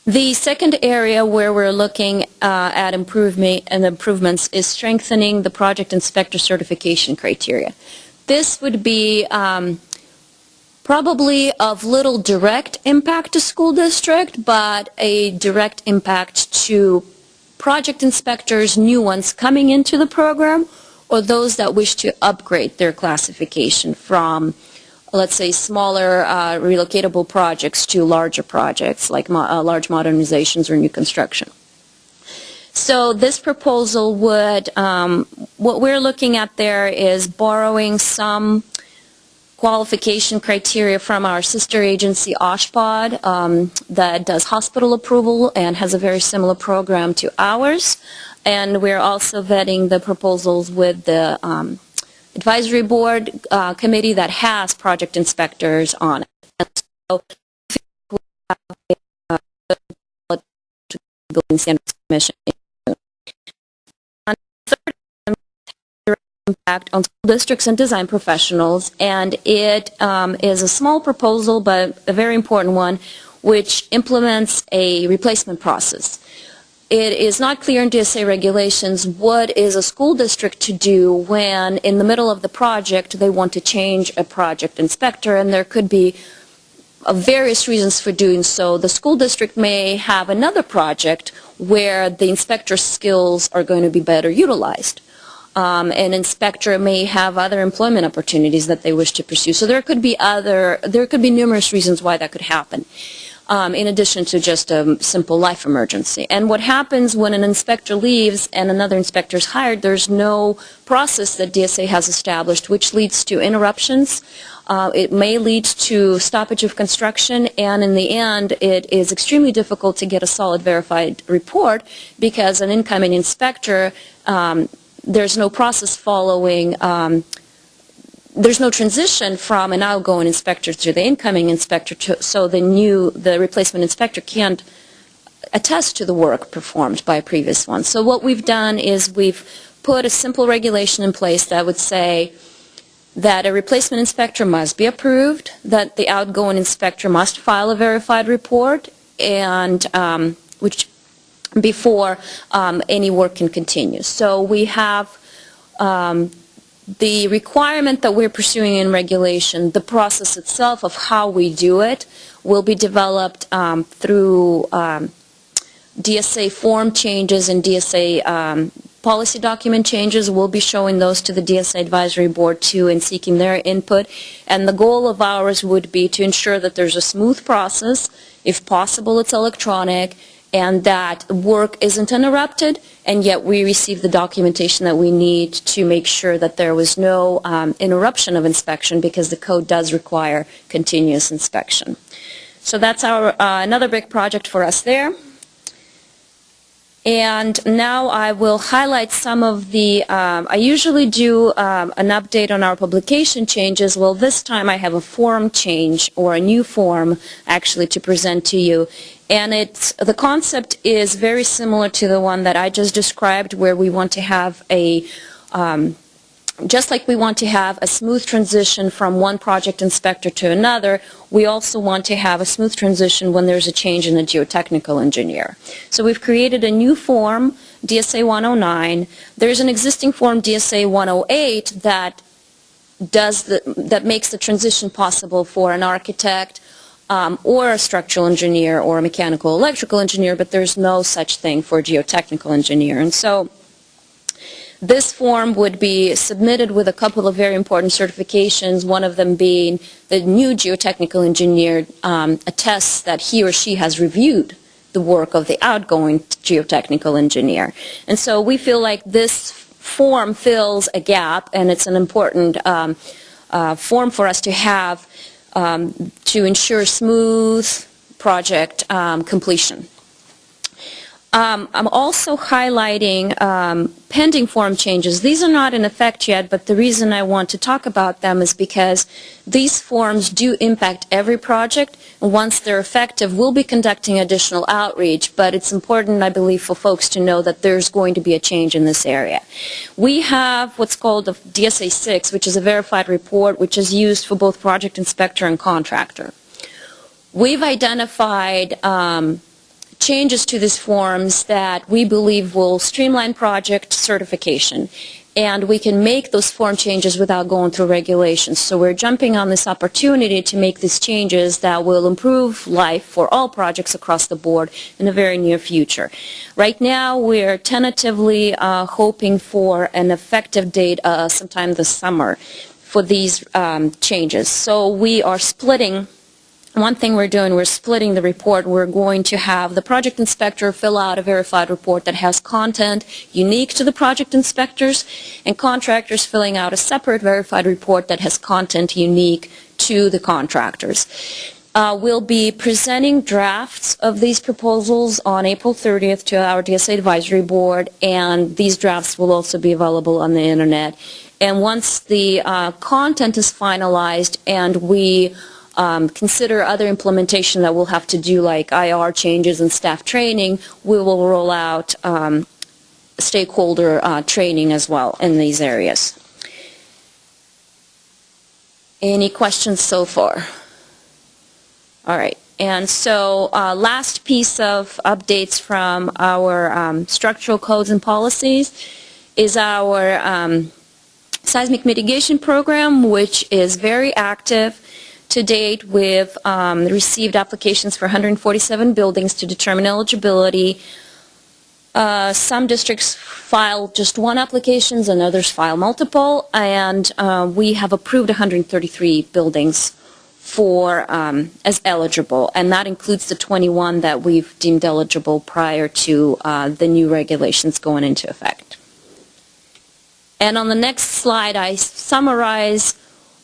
The second area where we're looking at improvements is strengthening the project inspector certification criteria. This would be probably of little direct impact to school district, but a direct impact to project inspectors, new ones coming into the program, or those that wish to upgrade their classification from, let's say, smaller relocatable projects to larger projects like large modernizations or new construction. So this proposal would, what we're looking at there is borrowing some qualification criteria from our sister agency, OSHPD, that does hospital approval and has a very similar program to ours. And we're also vetting the proposals with the advisory board committee that has project inspectors on it. And so we have a Building Standards Commission. Impact on school districts and design professionals, and it is a small proposal but a very important one, which implements a replacement process. It is not clear in DSA regulations what is a school district to do when in the middle of the project they want to change a project inspector, and there could be various reasons for doing so. The school district may have another project where the inspector's skills are going to be better utilized. An inspector may have other employment opportunities that they wish to pursue. So there could be numerous reasons why that could happen, in addition to just a simple life emergency. And what happens when an inspector leaves and another inspector is hired, there's no process that DSA has established, which leads to interruptions. It may lead to stoppage of construction, and in the end, it is extremely difficult to get a solid verified report because an incoming inspector there's no process following, there's no transition from an outgoing inspector to the incoming inspector, so the replacement inspector can't attest to the work performed by a previous one. So what we've done is we've put a simple regulation in place that would say that a replacement inspector must be approved, that the outgoing inspector must file a verified report, and before any work can continue. So we have the requirement that we're pursuing in regulation, the process itself of how we do it will be developed through DSA form changes and DSA policy document changes. We'll be showing those to the DSA Advisory Board too and seeking their input. And the goal of ours would be to ensure that there's a smooth process. If possible, it's electronic, and that work isn't interrupted, and yet we receive the documentation that we need to make sure that there was no interruption of inspection, because the code does require continuous inspection. So that's our another big project for us there. And now I will highlight some of the, I usually do an update on our publication changes. Well, this time I have a form change, or a new form actually, to present to you. And the concept is very similar to the one that I just described, where we want to have a, just like we want to have a smooth transition from one project inspector to another, we also want to have a smooth transition when there's a change in the geotechnical engineer. So we've created a new form, DSA 109. There's an existing form, DSA 108, that makes the transition possible for an architect, or a structural engineer, or a mechanical electrical engineer, but there's no such thing for a geotechnical engineer. And so This form would be submitted with a couple of very important certifications, one of them being the new geotechnical engineer attests that he or she has reviewed the work of the outgoing geotechnical engineer. And so we feel like this form fills a gap, and it's an important form for us to have to ensure smooth project completion. I'm also highlighting pending form changes. These are not in effect yet, but the reason I want to talk about them is because these forms do impact every project, and once they're effective, we'll be conducting additional outreach, but it's important, I believe, for folks to know that there's going to be a change in this area. We have what's called the DSA 6, which is a verified report, which is used for both project inspector and contractor. We've identified changes to these forms that we believe will streamline project certification, and we can make those form changes without going through regulations. So we're jumping on this opportunity to make these changes that will improve life for all projects across the board in the very near future. Right now, we're tentatively hoping for an effective date sometime this summer for these changes. So we are splitting. One thing we're doing, we're splitting the report. We're going to have the project inspector fill out a verified report that has content unique to the project inspectors, and contractors filling out a separate verified report that has content unique to the contractors. We'll be presenting drafts of these proposals on April 30th to our DSA Advisory Board, and these drafts will also be available on the Internet. And once the content is finalized and we consider other implementation that we'll have to do, like IR changes and staff training, we will roll out stakeholder training as well in these areas. Any questions so far? All right. And so last piece of updates from our structural codes and policies is our Seismic Mitigation Program, which is very active. To date, we've received applications for 147 buildings to determine eligibility. Some districts file just one application and others file multiple, and we have approved 133 buildings for as eligible, and that includes the 21 that we've deemed eligible prior to the new regulations going into effect. And on the next slide, I summarize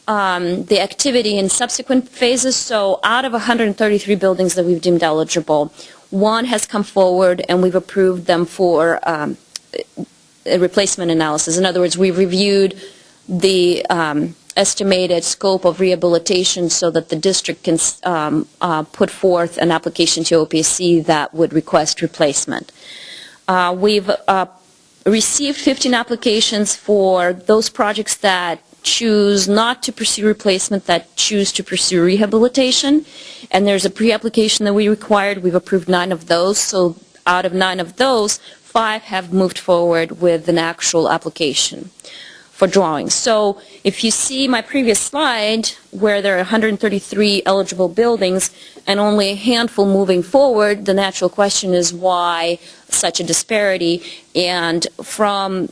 the activity in subsequent phases. So out of 133 buildings that we've deemed eligible, one has come forward and we've approved them for a replacement analysis. In other words, we've reviewed the estimated scope of rehabilitation so that the district can put forth an application to OPSC that would request replacement. We've received 15 applications for those projects that choose not to pursue replacement, that choose to pursue rehabilitation, and there's a pre-application that we required. We've approved 9 of those, so out of 9 of those, 5 have moved forward with an actual application for drawings. So if you see my previous slide where there are 133 eligible buildings and only a handful moving forward, the natural question is why such a disparity, and from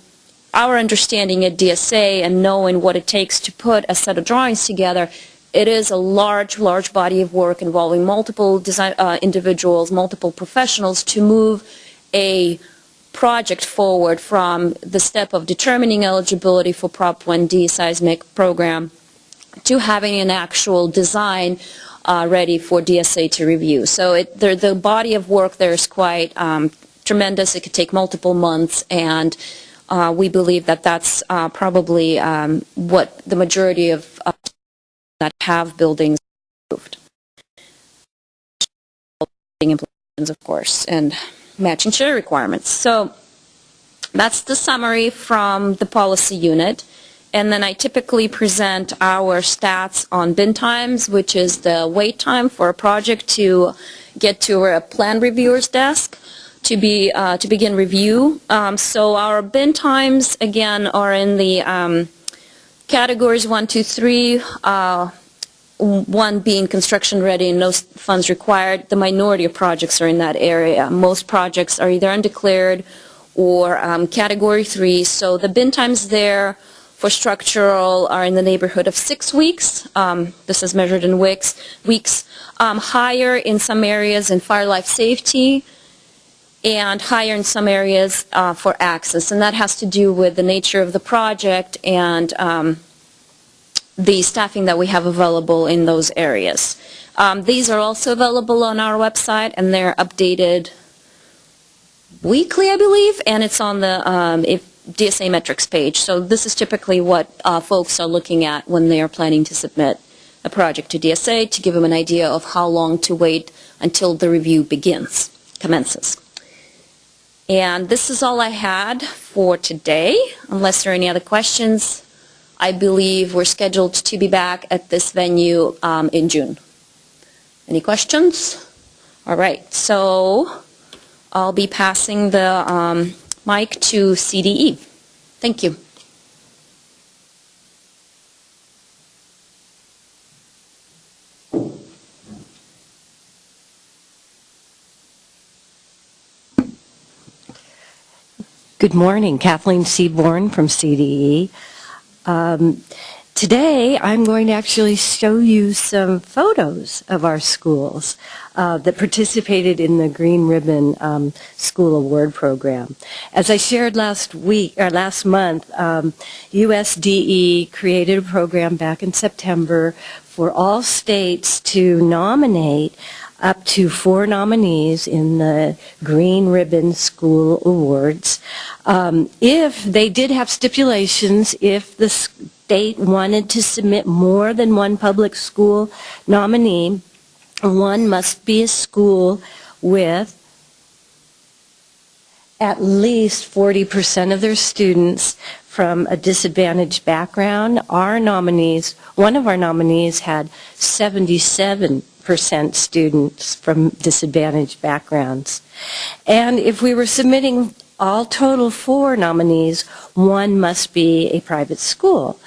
our understanding at DSA and knowing what it takes to put a set of drawings together, it is a large body of work involving multiple design individuals, multiple professionals to move a project forward from the step of determining eligibility for Prop 1D seismic program to having an actual design ready for DSA to review. So the body of work there is quite tremendous. It could take multiple months, and we believe that that's probably what the majority of that have buildings approved. Implementations, of course, and matching share requirements. So that's the summary from the policy unit. And then I typically present our stats on bin times, which is the wait time for a project to get to a plan reviewer's desk to begin review. So our bin times, again, are in the categories 1, 2, 3, 1 being construction ready and no funds required. The minority of projects are in that area. Most projects are either undeclared or Category 3. So the bin times there for structural are in the neighborhood of 6 weeks. This is measured in weeks. Higher in some areas in fire life safety, and higher in some areas for access. And that has to do with the nature of the project and the staffing that we have available in those areas. These are also available on our website, and they're updated weekly, I believe, and it's on the DSA metrics page. So this is typically what folks are looking at when they are planning to submit a project to DSA, to give them an idea of how long to wait until the review commences. And this is all I had for today. Unless there are any other questions, I believe we're scheduled to be back at this venue in June. Any questions? All right, so I'll be passing the mic to CDE. Thank you. Good morning, Kathleen Seaborn from CDE. Today I'm going to actually show you some photos of our schools that participated in the Green Ribbon School Award Program. As I shared last month, USDE created a program back in September for all states to nominate up to 4 nominees in the Green Ribbon School Awards. If they did have stipulations, if the state wanted to submit more than one public school nominee, one must be a school with at least 40% of their students from a disadvantaged background. One of our nominees had 77% students from disadvantaged backgrounds. And if we were submitting all total 4 nominees, one must be a private school.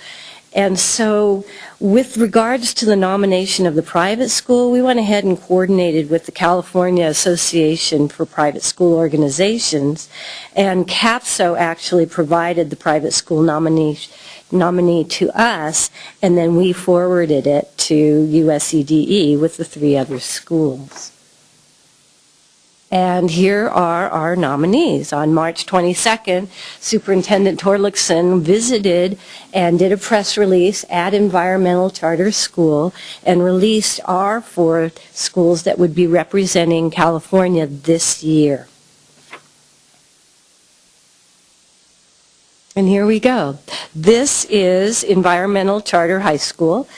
And so with regards to the nomination of the private school, we went ahead and coordinated with the California Association for Private School Organizations, and CAPSO actually provided the private school nominee to us, and then we forwarded it to USEDE with the 3 other schools. And here are our nominees. On March 22nd, Superintendent Torlakson visited and did a press release at Environmental Charter School and released our 4 schools that would be representing California this year. And here we go. This is Environmental Charter High School.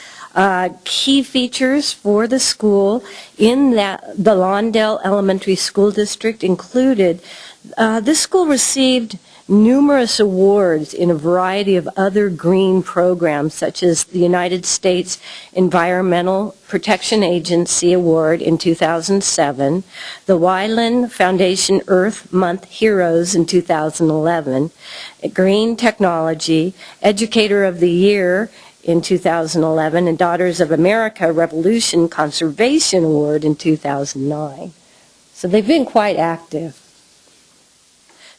Key features for the school in the Lawndale Elementary School District included, this school received numerous awards in a variety of other green programs, such as the United States Environmental Protection Agency Award in 2007, the Weiland Foundation Earth Month Heroes in 2011, Green Technology Educator of the Year in 2011, and Daughters of America Revolution Conservation Award in 2009. So they've been quite active.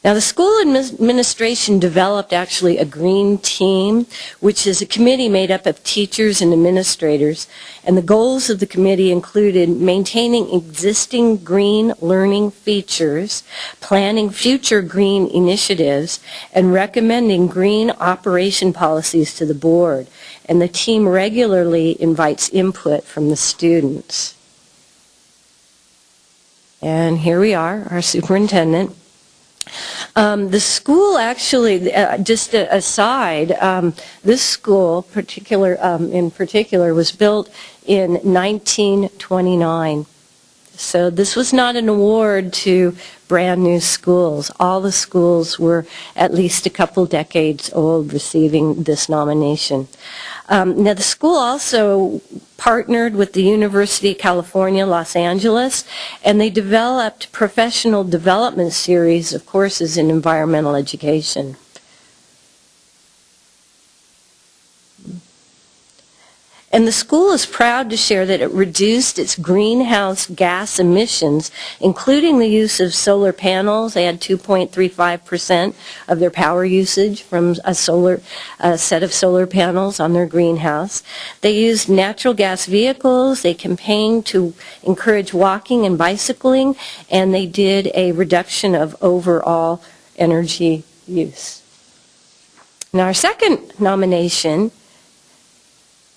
Now, the school administration developed actually a green team, which is a committee made up of teachers and administrators, and the goals of the committee included maintaining existing green learning features, planning future green initiatives, and recommending green operation policies to the board. And the team regularly invites input from the students. And here we are, our superintendent. The school actually, just aside, this school in particular was built in 1929. So this was not an award to brand new schools. All the schools were at least a couple decades old receiving this nomination. Now the school also partnered with the University of California, Los Angeles, and they developed professional development series of courses in environmental education. And the school is proud to share that it reduced its greenhouse gas emissions, including the use of solar panels. They had 2.35% of their power usage from a set of solar panels on their greenhouse. They used natural gas vehicles. They campaigned to encourage walking and bicycling, and they did a reduction of overall energy use. Now, our second nomination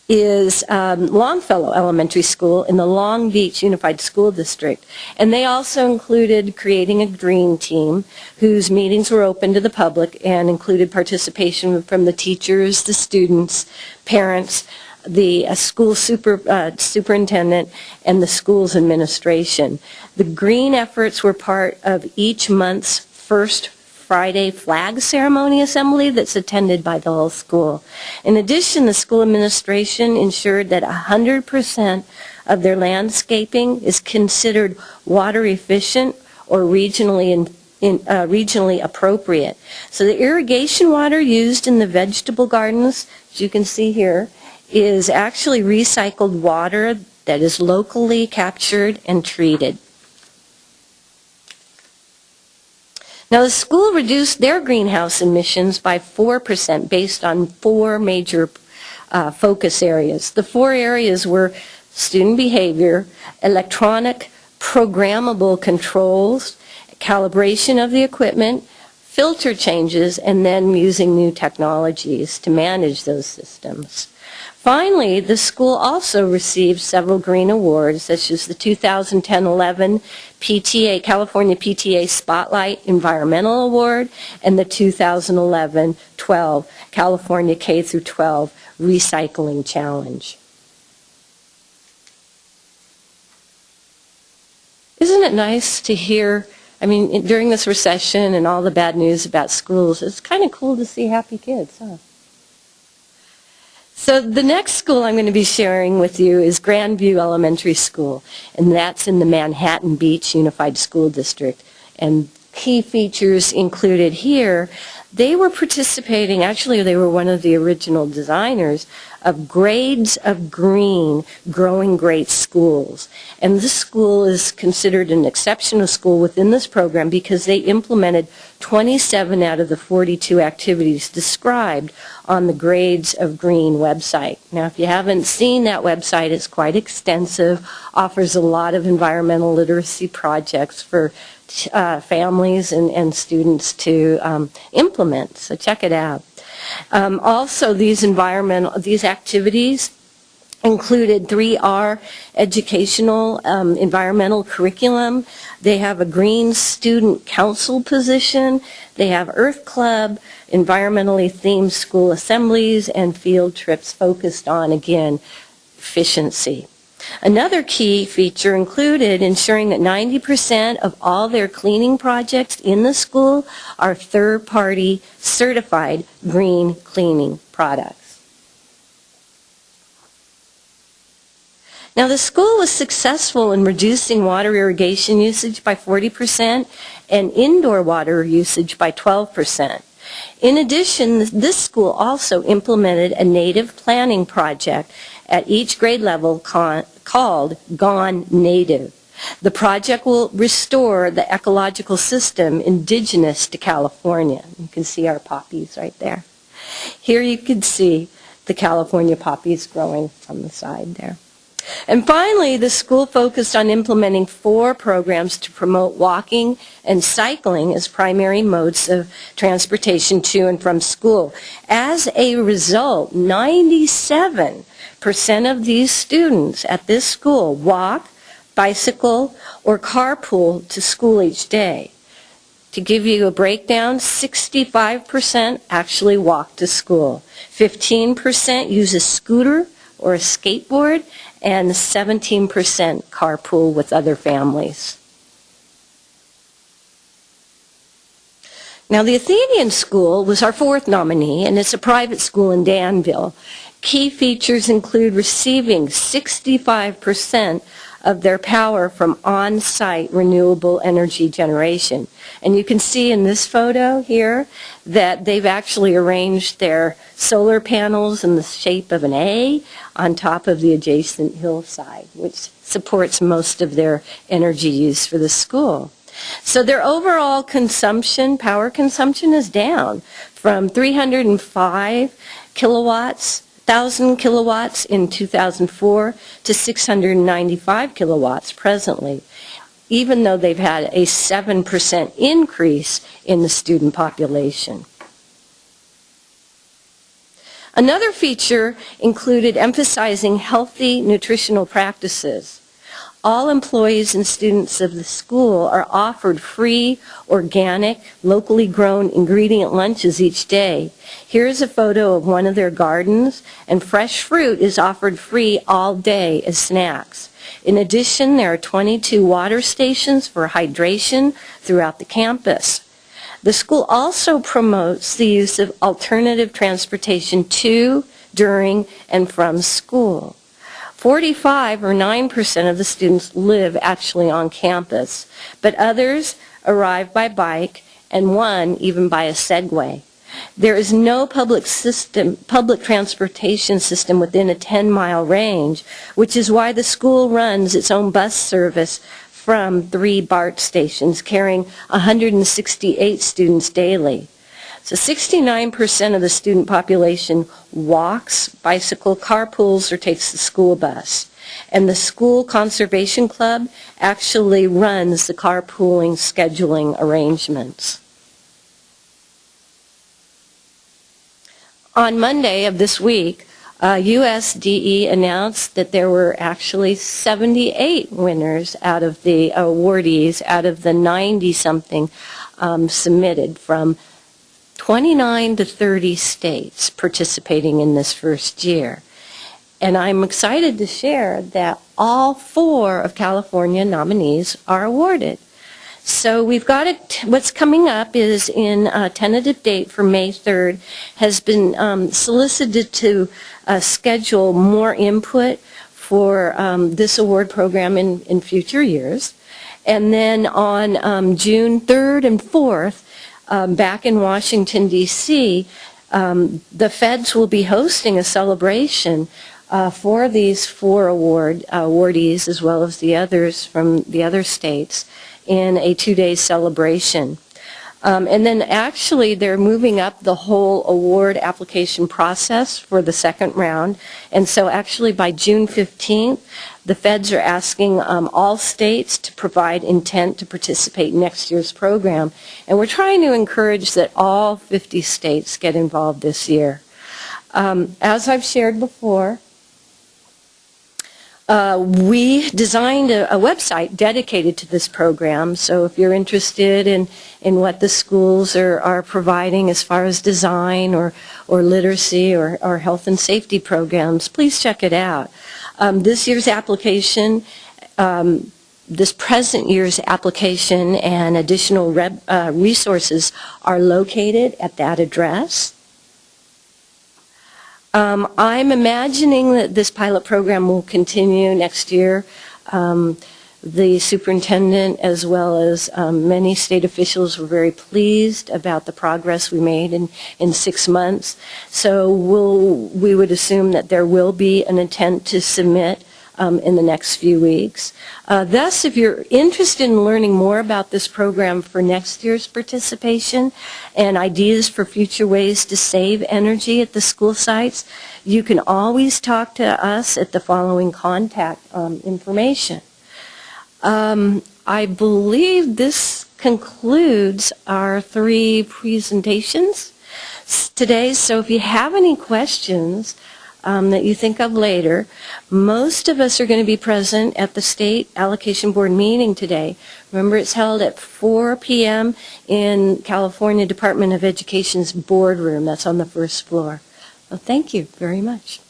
is Longfellow Elementary School in the Long Beach Unified School District. And they also included creating a green team whose meetings were open to the public and included participation from the teachers, the students, parents, the school superintendent, and the school's administration. The green efforts were part of each month's first Friday flag ceremony assembly that's attended by the whole school. In addition, the school administration ensured that 100% of their landscaping is considered water efficient or regionally appropriate. So the irrigation water used in the vegetable gardens, as you can see here, is actually recycled water that is locally captured and treated. Now, the school reduced their greenhouse emissions by 4% based on 4 major focus areas. The 4 areas were student behavior, electronic programmable controls, calibration of the equipment, filter changes, and then using new technologies to manage those systems. Finally, the school also received several green awards, such as the 2010-11 California PTA Spotlight Environmental Award and the 2011-12 California K-12 Recycling Challenge. Isn't it nice to hear, I mean, during this recession and all the bad news about schools, it's kind of cool to see happy kids, huh? So the next school I'm going to be sharing with you is Grandview Elementary School, and that's in the Manhattan Beach Unified School District. And key features included here, they were participating, actually they were one of the original designers of Grades of Green, Growing Great Schools. And this school is considered an exceptional school within this program because they implemented 27 out of the 42 activities described on the Grades of Green website. Now, if you haven't seen that website, it's quite extensive, offers a lot of environmental literacy projects for families and students to implement, so check it out. Also, these activities included 3R educational environmental curriculum. They have a green student council position. They have Earth Club, environmentally themed school assemblies, and field trips focused on, again, efficiency. Another key feature included ensuring that 90% of all their cleaning projects in the school are third-party certified green cleaning products. Now, the school was successful in reducing water irrigation usage by 40% and indoor water usage by 12%. In addition, this school also implemented a native planning project at each grade level called Gone Native. The project will restore the ecological system indigenous to California. You can see our poppies right there. Here you can see the California poppies growing on the side there. And finally, the school focused on implementing 4 programs to promote walking and cycling as primary modes of transportation to and from school. As a result, 97% of these students at this school walk, bicycle, or carpool to school each day. To give you a breakdown, 65% actually walk to school. 15% use a scooter or a skateboard, and 17% carpool with other families. Now, the Athenian School was our 4th nominee, and it's a private school in Danville. Key features include receiving 65% of their power from on-site renewable energy generation. And you can see in this photo here that they've actually arranged their solar panels in the shape of an A on top of the adjacent hillside, which supports most of their energy use for the school. So their overall consumption, power consumption, is down from 305 kilowatts, 1,000 kilowatts in 2004 to 695 kilowatts presently, even though they've had a 7% increase in the student population. Another feature included emphasizing healthy nutritional practices. All employees and students of the school are offered free, organic, locally grown ingredient lunches each day. Here's a photo of one of their gardens, and fresh fruit is offered free all day as snacks. In addition, there are 22 water stations for hydration throughout the campus. The school also promotes the use of alternative transportation to, during, and from school. 45 or 9% of the students live actually on campus, but others arrive by bike and one even by a Segway. There is no public transportation system within a 10-mile range, which is why the school runs its own bus service from 3 BART stations carrying 168 students daily. So 69% of the student population walks, bicycle, carpools, or takes the school bus. And the school conservation club actually runs the carpooling scheduling arrangements. On Monday of this week, USDE announced that there were actually 78 winners out of the awardees out of the 90-something submitted from 29 to 30 states participating in this first year. And I'm excited to share that all 4 of California nominees are awarded. So we've got what's coming up is in a tentative date for May 3rd has been solicited to schedule more input for this award program in future years. And then on June 3rd and 4th, back in Washington, D.C., the feds will be hosting a celebration for these 4 awardees, as well as the others from the other states, in a 2-day celebration. And then actually they're moving up the whole award application process for the second round. And so actually by June 15th, the feds are asking all states to provide intent to participate in next year's program. And we're trying to encourage that all 50 states get involved this year. As I've shared before, we designed a website dedicated to this program, so if you're interested in what the schools are providing as far as design or literacy or health and safety programs, please check it out. This year's application, this present year's application and additional resources are located at that address. I'm imagining that this pilot program will continue next year. The superintendent, as well as many state officials, were very pleased about the progress we made in 6 months. So we would assume that there will be an intent to submit in the next few weeks. Thus, if you're interested in learning more about this program for next year's participation and ideas for future ways to save energy at the school sites, you can always talk to us at the following contact information. I believe this concludes our 3 presentations today, so if you have any questions that you think of later, most of us are going to be present at the State Allocation Board meeting today. Remember, it's held at 4 p.m. in California Department of Education's boardroom. That's on the 1st floor. Well, thank you very much.